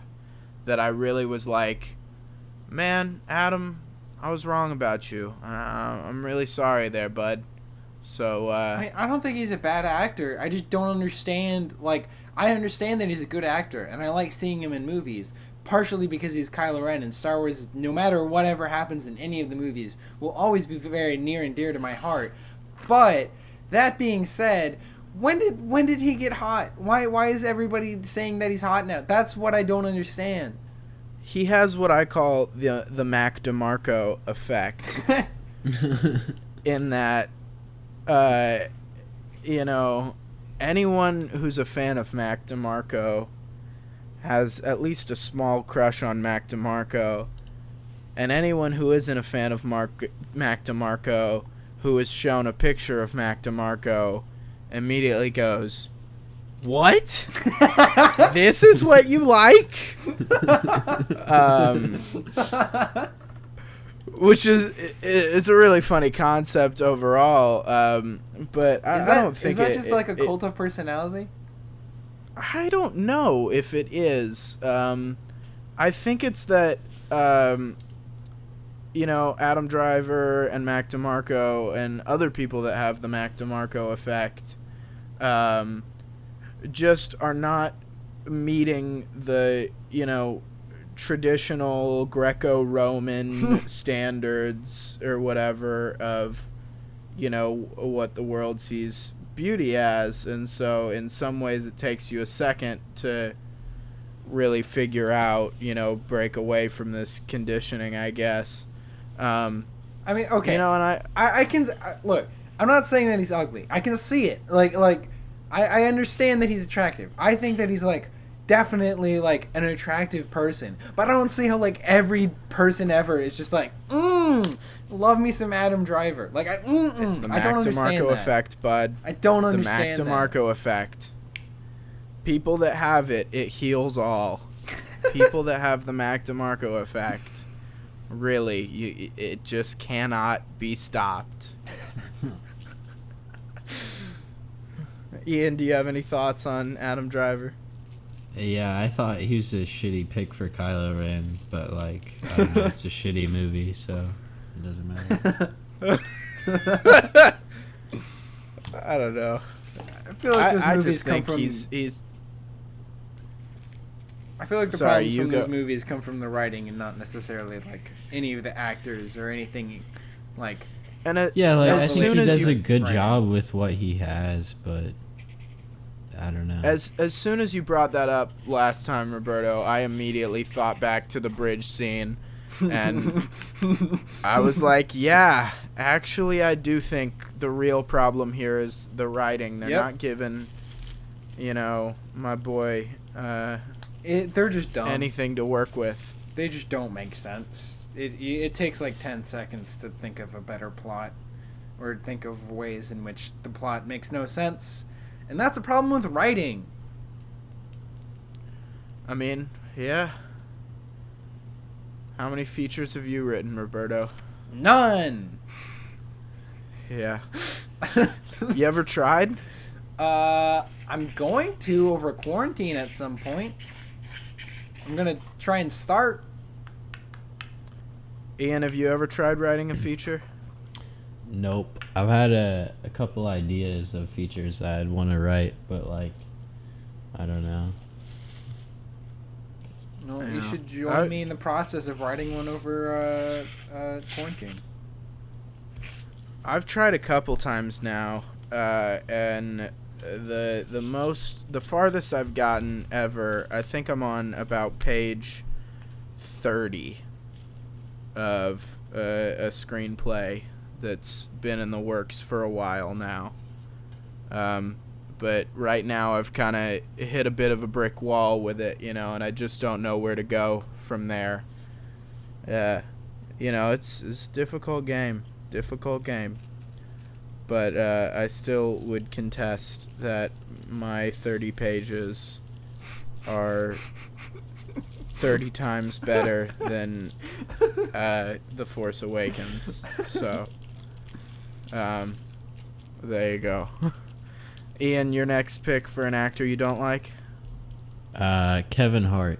that I really was like, man, Adam, I was wrong about you. I'm really sorry there, bud. So I don't think he's a bad actor. I just don't understand. Like, I understand that he's a good actor, and I like seeing him in movies. Partially because he's Kylo Ren, and Star Wars, no matter whatever happens in any of the movies, will always be very near and dear to my heart. But that being said, when did he get hot? Why is everybody saying that he's hot now? That's what I don't understand. He has what I call the Mac DeMarco effect. in that, you know, anyone who's a fan of Mac DeMarco has at least a small crush on Mac DeMarco, and anyone who isn't a fan of Mac DeMarco, who is shown a picture of Mac DeMarco, immediately goes, "What? This is what you like?" Which is a really funny concept overall, but I don't think is that just like a cult of personality? I don't know if it is. I think it's that you know, Adam Driver and Mac DeMarco and other people that have the Mac DeMarco effect just are not meeting the, you know, traditional Greco-Roman standards or whatever of, you know, what the world sees beauty as. And so in some ways it takes you a second to really figure out, you know, break away from this conditioning, I guess. I mean, okay. You know, and I can look. I'm not saying that he's ugly. I can see it. Like I understand that he's attractive. I think that he's like definitely like an attractive person. But I don't see how like every person ever is just like, love me some Adam Driver. Like it's the Mac DeMarco effect, bud. I don't understand the Mac DeMarco effect. People that have it, it heals all. People that have the Mac DeMarco effect. Really, it just cannot be stopped. Ian, do you have any thoughts on Adam Driver? Yeah, I thought he was a shitty pick for Kylo Ren, but like, I don't know, it's a shitty movie, so it doesn't matter. I don't know. I feel like those movies just come think from. He's I feel like the problems from those movies come from the writing and not necessarily like any of the actors or anything like. And I think he does a good job with what he has, but I don't know. As soon as you brought that up last time, Roberto, I immediately thought back to the bridge scene, and I was like, yeah, actually, I do think the real problem here is the writing. They're not giving, you know, my boy. They're just dumb. Anything to work with. They just don't make sense. It takes like 10 seconds to think of a better plot or think of ways in which the plot makes no sense. And that's a problem with writing. I mean, yeah. How many features have you written, Roberto? None. Yeah. You ever tried? I'm going to over quarantine at some point. I'm going to try and start. Ian, have you ever tried writing a feature? Nope. I've had a couple ideas of features that I'd want to write, but like, I don't know. No, you should join me in the process of writing one over quarantine. I've tried a couple times now, and the farthest I've gotten ever, I think I'm on about page 30 of a screenplay that's been in the works for a while now. But right now I've kind of hit a bit of a brick wall with it, you know, and I just don't know where to go from there. You know, it's a difficult game. But I still would contest that my 30 pages are 30 times better than The Force Awakens. So, there you go. Ian, your next pick for an actor you don't like? Kevin Hart.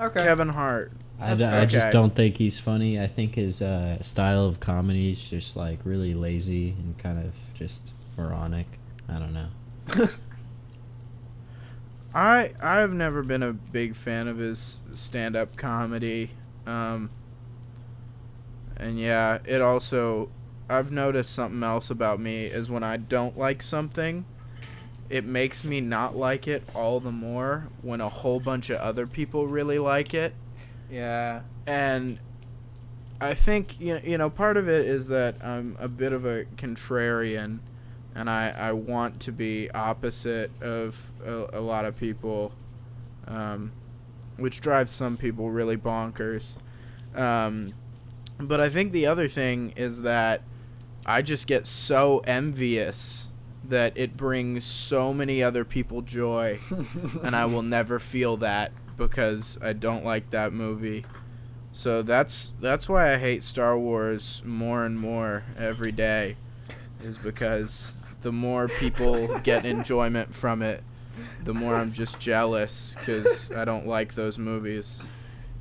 Okay. Kevin Hart. I just don't think he's funny. I think his style of comedy is just like really lazy and kind of just moronic. I don't know. I've never been a big fan of his stand-up comedy. And yeah, it also, I've noticed something else about me is when I don't like something, it makes me not like it all the more when a whole bunch of other people really like it. Yeah. And I think part of it is that I'm a bit of a contrarian, and I want to be opposite of a lot of people, which drives some people really bonkers. But I think the other thing is that I just get so envious that it brings so many other people joy, and I will never feel that because I don't like that movie. So that's why I hate Star Wars more and more every day, is because the more people get enjoyment from it, the more I'm just jealous because I don't like those movies.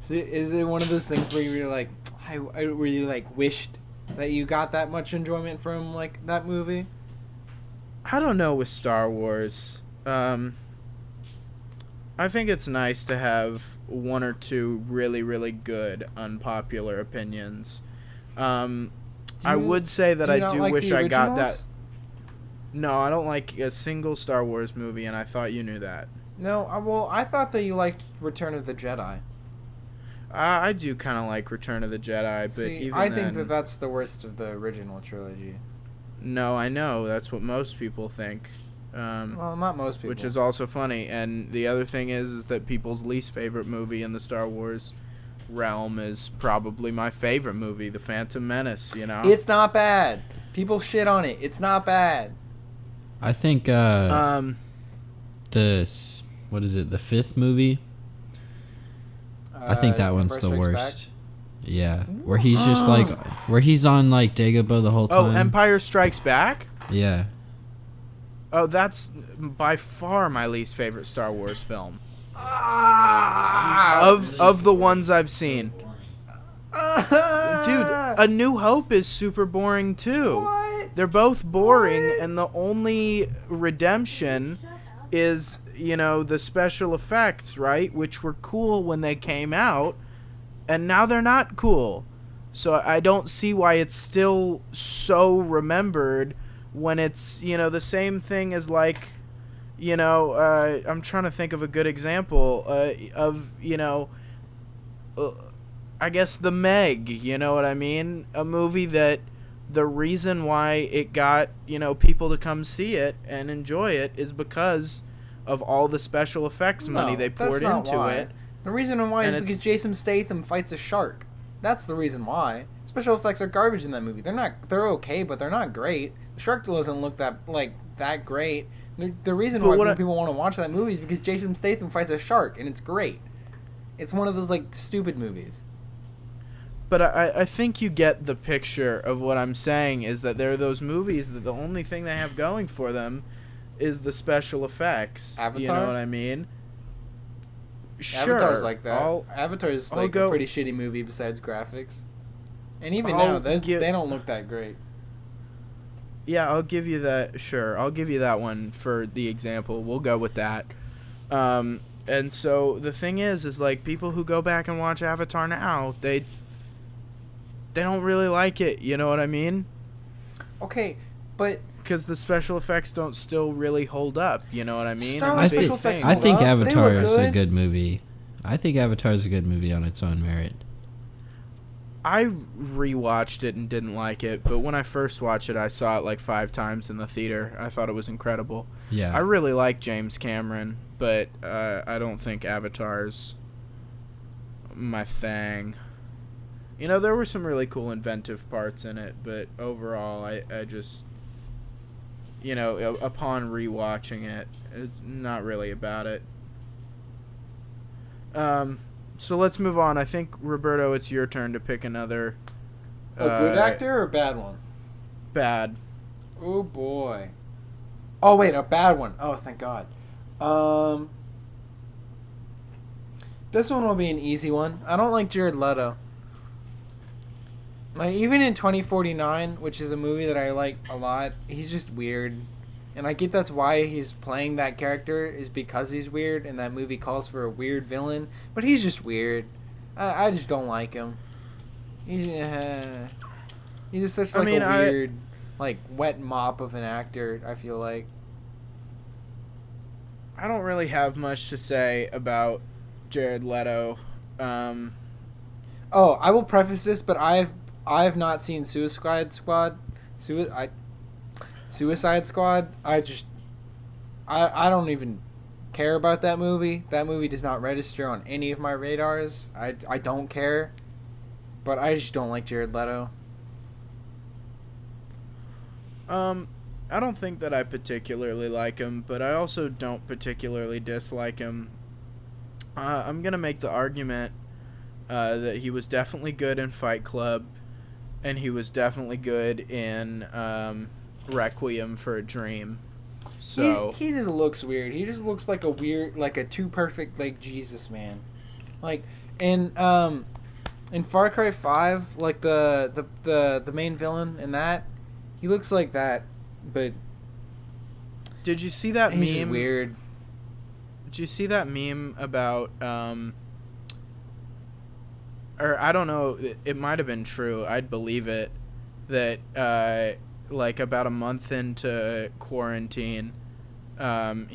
Is it one of those things where you're like, I really like wished that you got that much enjoyment from like that movie? I don't know with Star Wars. I think it's nice to have one or two really, really good unpopular opinions. I would say that I do wish I got that. No, I don't like a single Star Wars movie, and I thought you knew that. No, well, I thought that you liked Return of the Jedi. I do kind of like Return of the Jedi, but even I think that that's the worst of the original trilogy. No, I know. That's what most people think. Well, not most people. Which is also funny. And the other thing is that people's least favorite movie in the Star Wars realm is probably my favorite movie, The Phantom Menace, It's not bad. People shit on it. It's not bad. I think, what is it, the fifth movie? I think that one's the worst. Back? Yeah. Where he's just like, where he's on like Dagobah the whole time. Oh, Empire Strikes Back? Yeah. Oh, that's by far my least favorite Star Wars film. Of the ones I've seen. Dude, A New Hope is super boring too. What? They're both boring, and the only redemption is, the special effects, right? Which were cool when they came out, and now they're not cool. So I don't see why it's still so remembered when it's, the same thing as like, I'm trying to think of a good example of, I guess The Meg, you know what I mean? A movie that the reason why it got, people to come see it and enjoy it is because of all the special effects money they poured into it. The reason why is because Jason Statham fights a shark. That's the reason why. Special effects are garbage in that movie. They're okay, but they're not great. The shark doesn't look that great. The reason why people want to watch that movie is because Jason Statham fights a shark, and it's great. It's one of those stupid movies. But I think you get the picture of what I'm saying is that there are those movies that the only thing they have going for them is the special effects. Avatar? You know what I mean? Sure. Avatar's like that. Avatar's a pretty shitty movie besides graphics. And even now, they don't look that great. Yeah, I'll give you that. Sure, I'll give you that one for the example. We'll go with that. And so the thing is like people who go back and watch Avatar now, they don't really like it. You know what I mean? Okay, but because the special effects don't still really hold up. You know what I mean? I think Avatar is a good movie. I think Avatar is a good movie on its own merit. I rewatched it and didn't like it, but when I first watched it, I saw it like 5 times in the theater. I thought it was incredible. Yeah. I really like James Cameron, but I don't think Avatar's my thing. There were some really cool inventive parts in it, but overall, I just, upon rewatching it, it's not really about it. So let's move on. I think, Roberto, it's your turn to pick another. A good actor or a bad one? Bad. Oh, boy. Oh, wait, a bad one. Oh, thank God. This one will be an easy one. I don't like Jared Leto. Even in 2049, which is a movie that I like a lot, he's just weird. And I get that's why he's playing that character, is because he's weird, and that movie calls for a weird villain. But he's just weird. I just don't like him. He's just such a weird, wet mop of an actor, I feel like. I don't really have much to say about Jared Leto. Oh, I will preface this, but I have not seen Suicide Squad. Suicide Squad. I don't even care about that movie. That movie does not register on any of my radars. I don't care. But I just don't like Jared Leto. I don't think that I particularly like him, but I also don't particularly dislike him. I'm gonna make the argument that he was definitely good in Fight Club, and he was definitely good in Requiem for a Dream. So he just looks weird. He just looks like a too perfect like Jesus man. Like in Far Cry 5, like the main villain in that, he looks like that, but did you see that he's meme? Weird. Did you see that meme about or I don't know, it might have been true, I'd believe it, that like about a month into quarantine, he had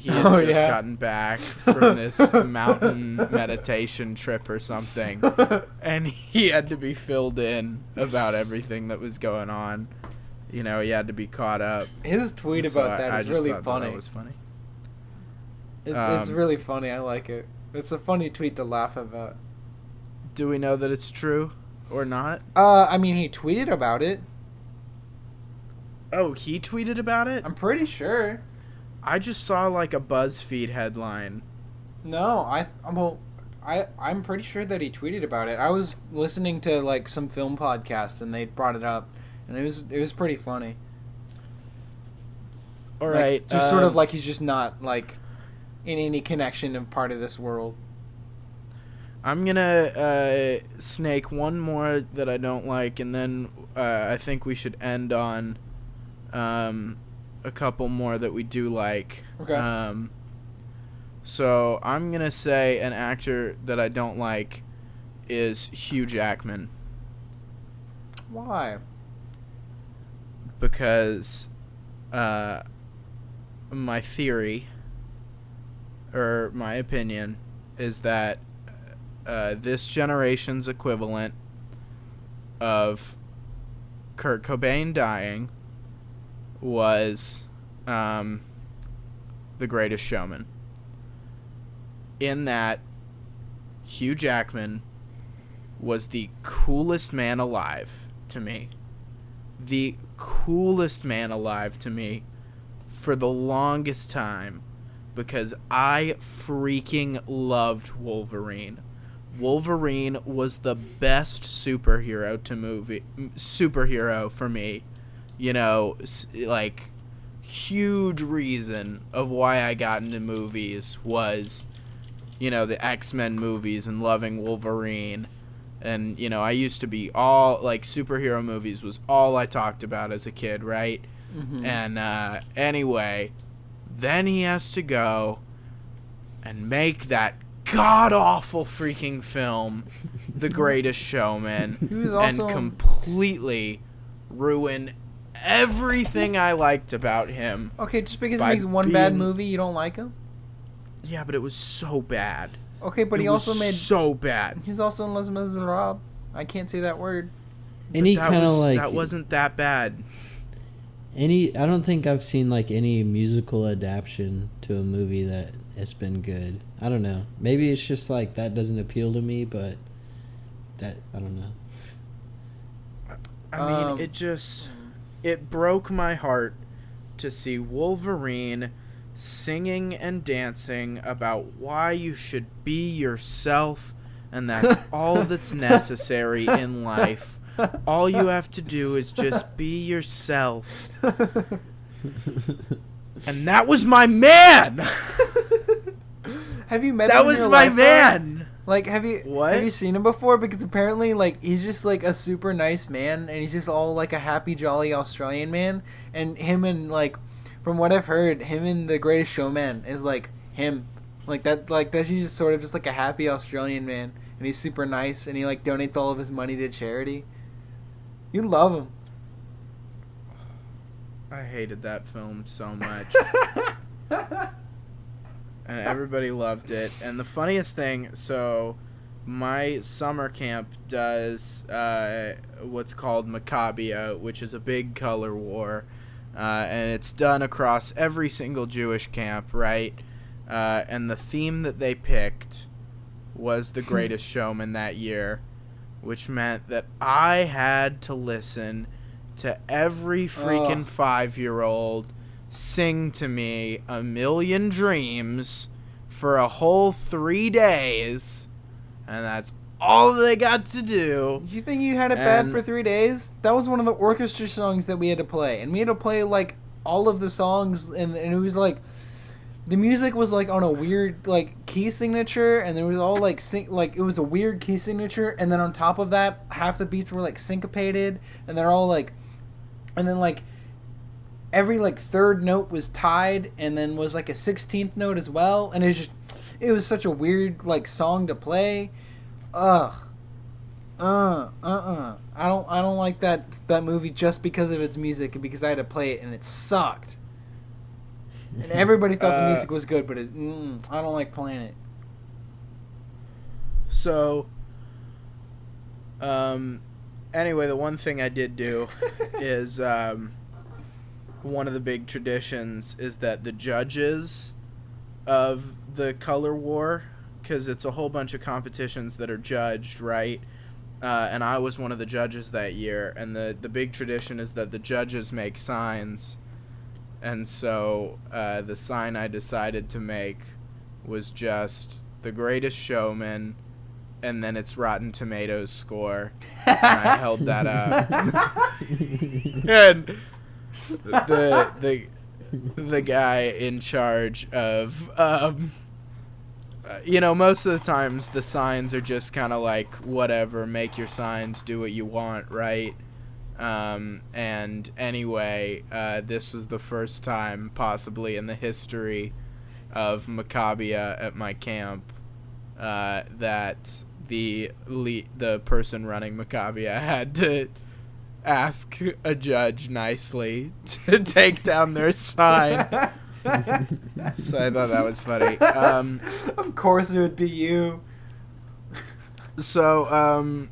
just gotten back from this mountain meditation trip or something, and he had to be filled in about everything that was going on. You know, he had to be caught up. His tweet about that is really funny. That was funny. It's really funny. I like it. It's a funny tweet to laugh about. Do we know that it's true or not? I mean, he tweeted about it. Oh, he tweeted about it? I'm pretty sure. I just saw like a BuzzFeed headline. No, I'm pretty sure that he tweeted about it. I was listening to like some film podcast and they brought it up, and it was pretty funny. All like, right, just sort of like he's just not like in any connection of part of this world. I'm gonna snake one more that I don't like, and then I think we should end on a couple more that we do like. Okay. So I'm gonna say an actor that I don't like is Hugh Jackman. Why? Because my theory, or my opinion, is that this generation's equivalent of Kurt Cobain dying was The Greatest Showman. In that, Hugh Jackman was the coolest man alive to me. The coolest man alive to me for the longest time, because I freaking loved Wolverine. Wolverine was the best superhero for me. You know, like, huge reason of why I got into movies was, you know, the X-Men movies and loving Wolverine. And, you know, I used to be all, like, superhero movies was all I talked about as a kid, right? Mm-hmm. And, anyway, then he has to go and make that god-awful freaking film, The Greatest Showman, and completely ruin everything I liked about him. Okay, just because he makes one bad movie, you don't like him? Yeah, but it was so bad. Okay, but he also made so bad. He's also in Les Miserables. I can't say that word. Any kind of like that wasn't that bad. I don't think I've seen like any musical adaptation to a movie that has been good. I don't know. Maybe it's just like that doesn't appeal to me, but that I don't know. I mean, it broke my heart to see Wolverine singing and dancing about why you should be yourself, and that's all that's necessary in life. All you have to do is just be yourself. And that was my man. Have you met that him? Was in your my life, man. though? Like, have you seen him before? Because apparently, like, he's just like a super nice man, and he's just all like a happy, jolly Australian man. And him and like, from what I've heard, him and The Greatest Showman is like him, like that. Like that, he's just sort of just like a happy Australian man, and he's super nice, and he like donates all of his money to charity. You love him. I hated that film so much. And everybody loved it. And the funniest thing, so my summer camp does what's called Maccabiah, which is a big color war, and it's done across every single Jewish camp, right? And the theme that they picked was The Greatest Showman that year, which meant that I had to listen to every freaking 5-year-old sing to me A Million Dreams for a whole 3 days, and that's all they got to do. Do you think you had it bad for 3 days? That was one of the orchestra songs that we had to play, and we had to play like all of the songs, and it was like the music was like on a weird like key signature, and there was all like it was a weird key signature, and then on top of that, half the beats were like syncopated, and they're all like, and then like every like third note was tied, and then was like a 16th note as well, and it was such a weird like song to play. I don't like that movie just because of its music and because I had to play it and it sucked. And everybody thought the music was good, but I don't like playing it. So, anyway, the one thing I did do is one of the big traditions is that the judges of the color war, because it's a whole bunch of competitions that are judged, right? And I was one of the judges that year, and the big tradition is that the judges make signs. And so the sign I decided to make was just The Greatest Showman, and then its Rotten Tomatoes score. And I held that up. And the guy in charge of, most of the times the signs are just kind of like, whatever, make your signs, do what you want, right? And anyway, this was the first time possibly in the history of Maccabiah at my camp that the person running Maccabiah had to ask a judge nicely to take down their sign. So I thought that was funny. Of course it would be you. So,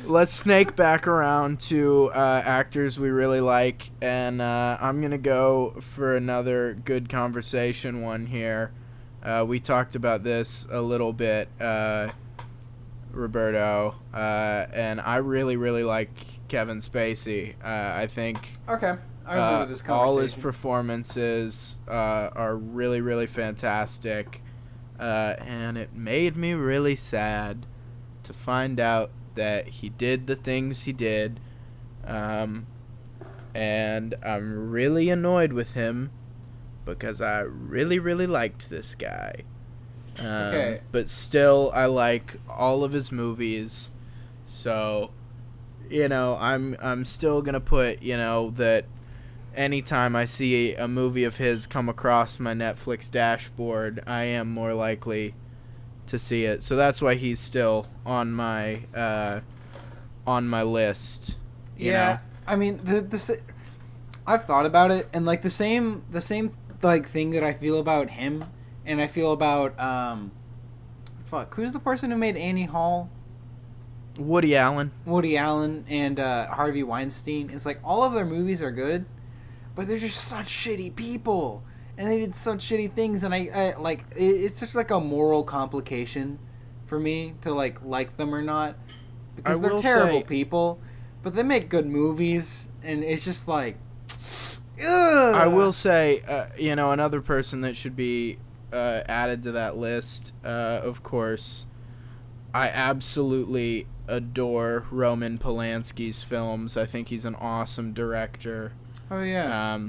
let's snake back around to actors we really like, and I'm going to go for another good conversation one here. We talked about this a little bit, Roberto, and I really, really like Kevin Spacey. I think Okay, I remember this conversation. all his performances are really, really fantastic, and it made me really sad to find out that he did the things he did, and I'm really annoyed with him because I really, really liked this guy. Okay. But still, I like all of his movies, so, I'm still gonna put, that anytime I see a movie of his come across my Netflix dashboard, I am more likely to see it. So that's why he's still on my list. You know? I mean, I've thought about it, and like the same like thing that I feel about him, and I feel about who's the person who made Annie Hall? Woody Allen and Harvey Weinstein. It's like all of their movies are good, but they're just such shitty people, and they did such shitty things, and I like it's just like a moral complication for me to like them or not, because they're terrible people, but they make good movies, and it's just like, ugh. I will say, another person that should be added to that list, of course, I absolutely adore Roman Polanski's films. I think he's an awesome director. Oh yeah.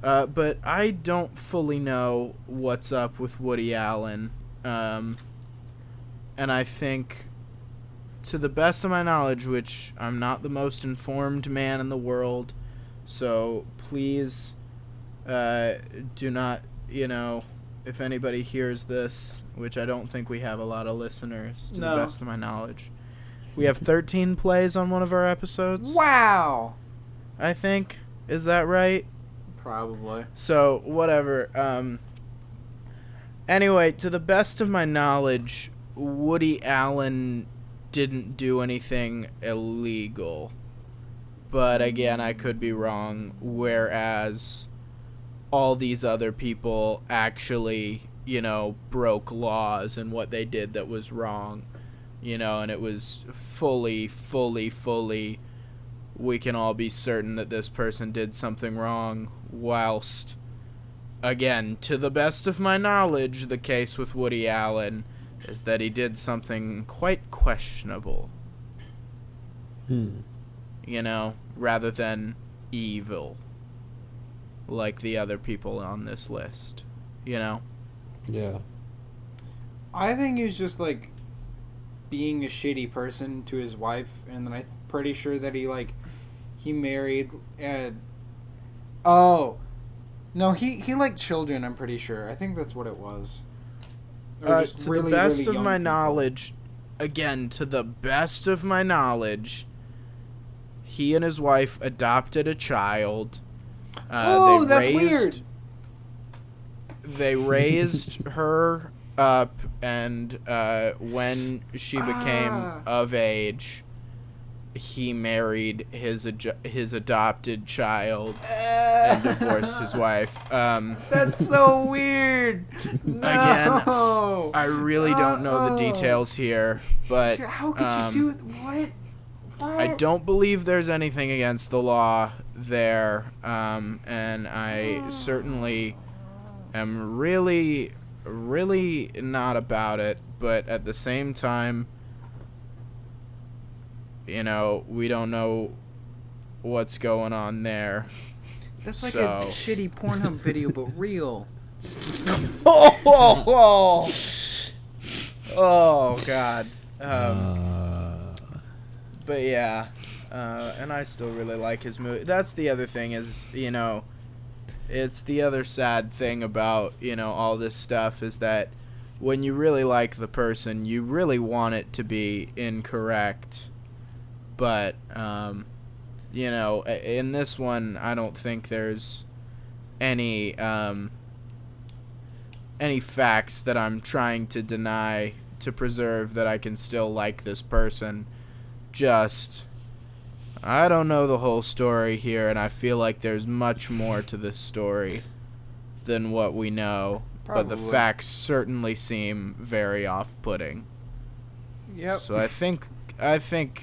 But I don't fully know what's up with Woody Allen. And I think, to the best of my knowledge, which I'm not the most informed man in the world, so please do not, if anybody hears this, which I don't think we have a lot of listeners, to the best of my knowledge. We have 13 plays on one of our episodes. Wow. I think. Is that right? Probably. So, whatever. Anyway, to the best of my knowledge, Woody Allen didn't do anything illegal. But again, I could be wrong. Whereas all these other people actually, broke laws and what they did that was wrong. And it was fully, we can all be certain that this person did something wrong, whilst, again, to the best of my knowledge, the case with Woody Allen is that he did something quite questionable. Rather than evil, like the other people on this list. Yeah. I think he was just, being a shitty person to his wife, and then I'm pretty sure that he married, no, he liked children, I'm pretty sure. I think that's what it was. To the best of my knowledge, again, to the best of my knowledge, he and his wife adopted a child. That's weird. They raised her up, and when she became of age, he married his adopted child and divorced his wife. That's so weird. No. Again, I really don't know the details here, but how could you do what? I don't believe there's anything against the law there, and I certainly am really not about it, but at the same time, we don't know what's going on there. That's like a shitty Pornhub video, but real. Oh God. But yeah, and I still really like his movie. That's the other thing is, it's the other sad thing about, all this stuff is that when you really like the person, you really want it to be incorrect. But, in this one, I don't think there's any facts that I'm trying to deny to preserve that I can still like this person. Just, I don't know the whole story here, and I feel like there's much more to this story than what we know. Probably. But the facts certainly seem very off-putting. Yep. So I think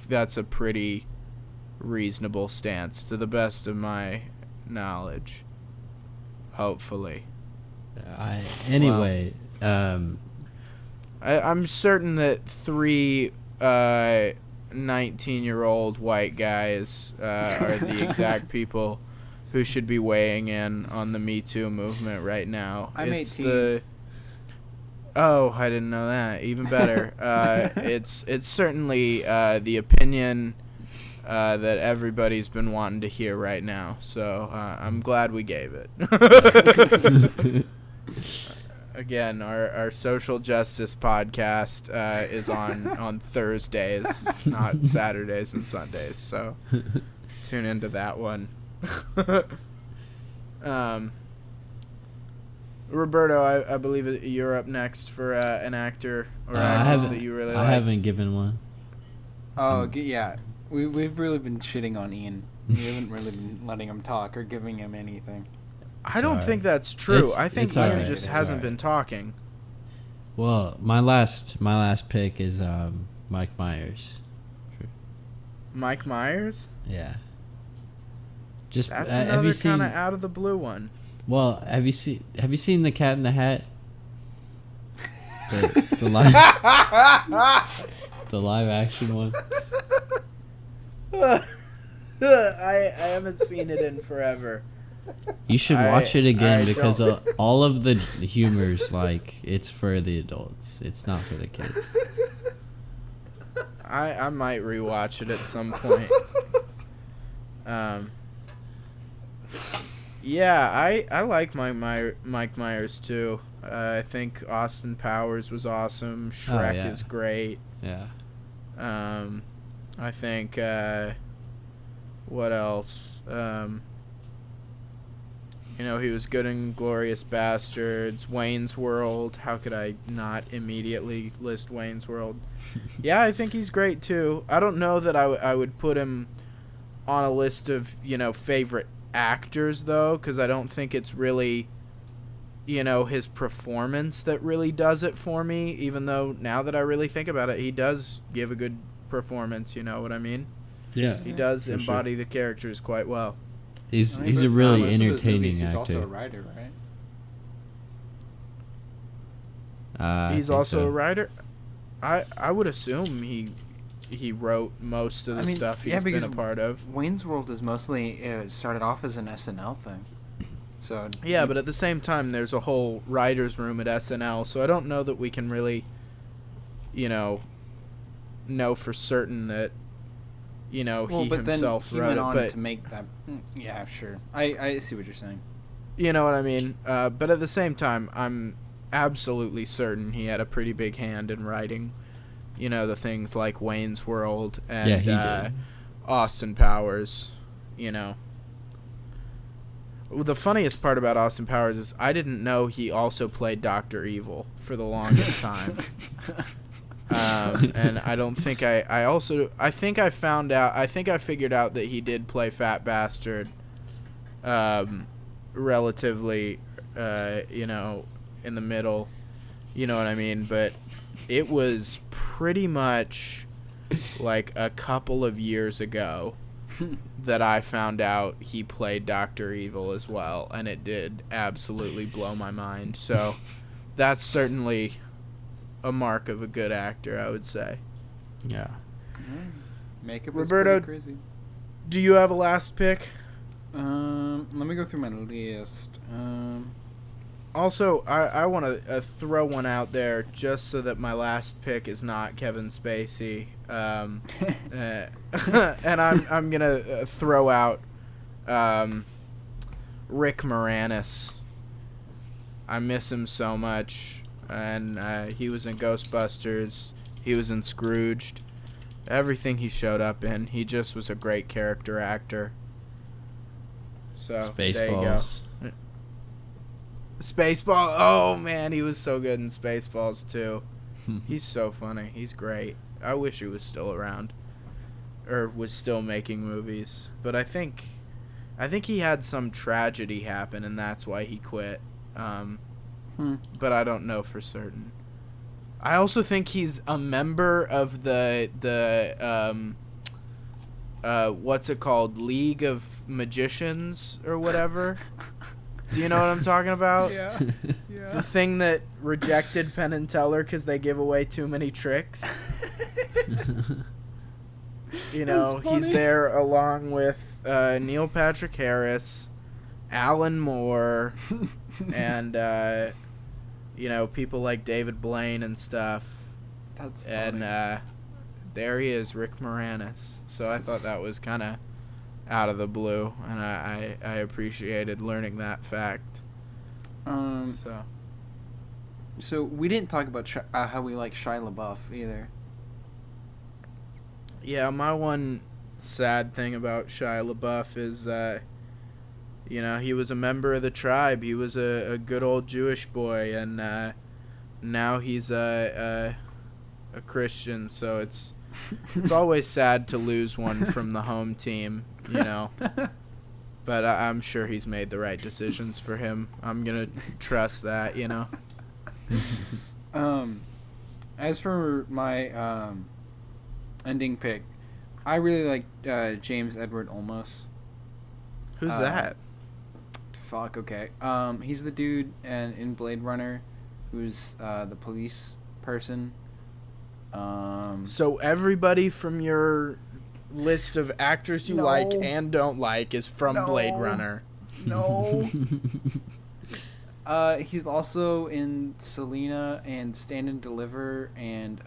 that's a pretty reasonable stance, to the best of my knowledge. Hopefully. I'm certain that 3 19-year-old white guys are the exact people who should be weighing in on the Me Too movement right now. I'm 18. Oh, I didn't know that. Even better. It's certainly the opinion that everybody's been wanting to hear right now. So I'm glad we gave it. Again, our social justice podcast is on Thursdays, not Saturdays and Sundays. So tune into that one. Roberto, I believe you're up next for an actor or actress that you really like. I haven't given one. Oh, yeah. We've really been shitting on Ian. We haven't really been letting him talk or giving him anything. I don't think that's true. I think Ian just hasn't been talking. Well, my last pick is Mike Myers. Mike Myers? Yeah. That's another kind of out of the blue one. Well, have you seen The Cat in the Hat? The live the live action one. I haven't seen it in forever. You should watch it again because all of the humor's it's for the adults. It's not for the kids. I might rewatch it at some point. Yeah, I like Mike Myers too. I think Austin Powers was awesome. Shrek is great. Yeah. I think what else? You know, he was good in Glorious Bastards, Wayne's World. How could I not immediately list Wayne's World? Yeah, I think he's great too. I don't know that I would put him on a list of, you know, favorite actors though, because I don't think it's really, you know, his performance that really does it for me, even though now that I really think about it, he does give a good performance, you know what I mean? Yeah. He does embody the characters quite well. He's a really entertaining he's actor. also a writer, right? He's also a writer. I would assume he wrote most of the stuff he's been a part of. Wayne's World is mostly started off as an SNL thing. So yeah, but at the same time, there's a whole writers' room at SNL, so I don't know that we can really, you know for certain that, you know, he himself wrote it. But to make that, yeah, sure, I see what you're saying. You know what I mean? But at the same time, I'm absolutely certain he had a pretty big hand in writing, you know, the things like Wayne's World and he did. Austin Powers, you know. The funniest part about Austin Powers is I didn't know he also played Dr. Evil for the longest time. And I don't think I think I figured out that he did play Fat Bastard relatively, you know, in the middle, you know what I mean? But it was pretty much like a couple of years ago that I found out he played Dr. Evil as well, and it did absolutely blow my mind. So that's certainly a mark of a good actor, I would say. Yeah. Makeup Roberto, is pretty crazy. Do you have a last pick? Let me go through my list. Also, I want to throw one out there just so that my last pick is not Kevin Spacey. And I'm gonna throw out Rick Moranis. I miss him so much, and he was in Ghostbusters. He was in Scrooged. Everything he showed up in, he just was a great character actor. So there you go. Spaceball. Oh man, he was so good in Spaceballs too. He's so funny. He's great. I wish he was still around, or was still making movies. But I think he had some tragedy happen, and that's why he quit. But I don't know for certain. I also think he's a member of the what's it called, League of Magicians or whatever. Do you know what I'm talking about? Yeah. The thing that rejected Penn and Teller because they give away too many tricks. You know, he's there along with Neil Patrick Harris, Alan Moore, and you know, people like David Blaine and stuff. That's funny. And there he is, Rick Moranis. So I thought that was kind of out of the blue, and I appreciated learning that fact. So we didn't talk about how we like Shia LaBeouf either. Yeah, my one sad thing about Shia LaBeouf is you know, he was a member of the tribe. He was a good old Jewish boy, and now he's a Christian. So it's always sad to lose one from the home team, you know. But I'm sure he's made the right decisions for him. I'm gonna trust that, you know. As for my ending pick, I really like James Edward Olmos. Who's that? Fuck. Okay. He's the dude in Blade Runner, who's the police person. So everybody from your list of actors you like and don't like is from Blade Runner. No. He's also in Selena and Stand and Deliver and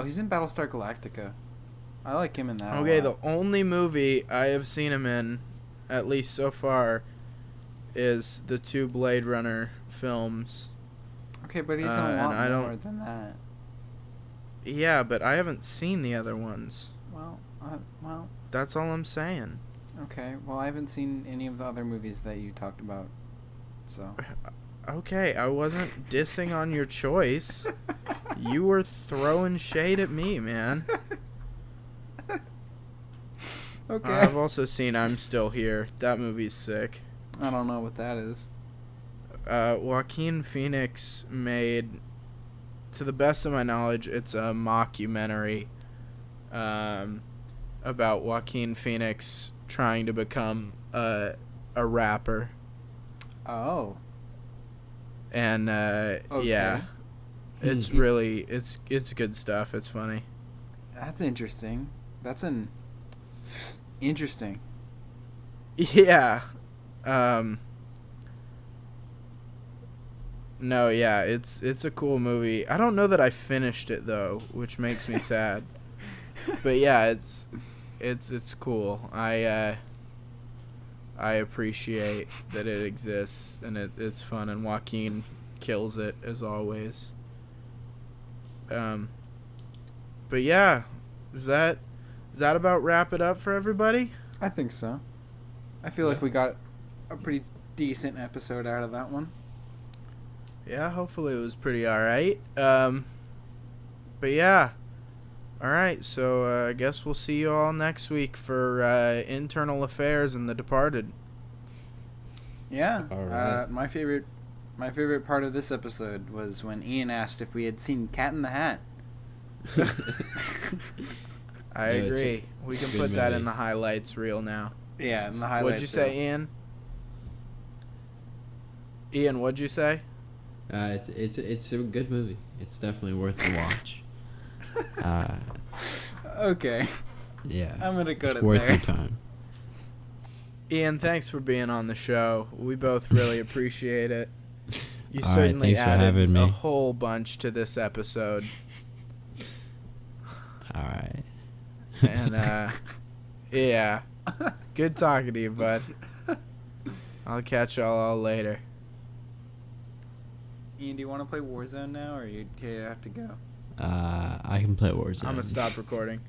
he's in Battlestar Galactica. I like him in that. Okay, the only movie I have seen him in, at least so far, is the 2 Blade Runner films. Okay, but he's in a lot more than that. Yeah, but I haven't seen the other ones. Well, That's all I'm saying. Okay, well, I haven't seen any of the other movies that you talked about, so. Okay, I wasn't dissing on your choice. You were throwing shade at me, man. Okay. I've also seen I'm Still Here. That movie's sick. I don't know what that is. Joaquin Phoenix made, to the best of my knowledge, it's a mockumentary about Joaquin Phoenix trying to become a rapper. Oh. And Okay. yeah, it's really it's good stuff. It's funny. That's interesting. That's an interesting. Yeah. No, yeah, it's a cool movie. I don't know that I finished it though, which makes me sad. But yeah, it's cool. I appreciate that it exists, and it's fun, and Joaquin kills it as always. But yeah, does that about wrap it up for everybody? I think so. I feel like we got a pretty decent episode out of that one. Yeah, hopefully it was pretty alright. But yeah. Alright, so I guess we'll see you all next week for Internal Affairs and The Departed. Yeah. All right. My favorite part of this episode was when Ian asked if we had seen Cat in the Hat. I No, agree. We can good put that in movie. the highlights reel now. Yeah, in the highlights. What'd you say, Ian? Ian, what'd you say? It's a good movie. It's definitely worth the watch. Okay. Yeah. I'm gonna go it's to worth there. your time. Ian, thanks for being on the show. We both really appreciate it. You All right, certainly thanks for added having me. a whole bunch to this episode. All right. And, yeah. Good talking to you, bud. I'll catch y'all all later. Ian, do you want to play Warzone now, or do you have to go? I can play Warzone. I'm going to stop recording.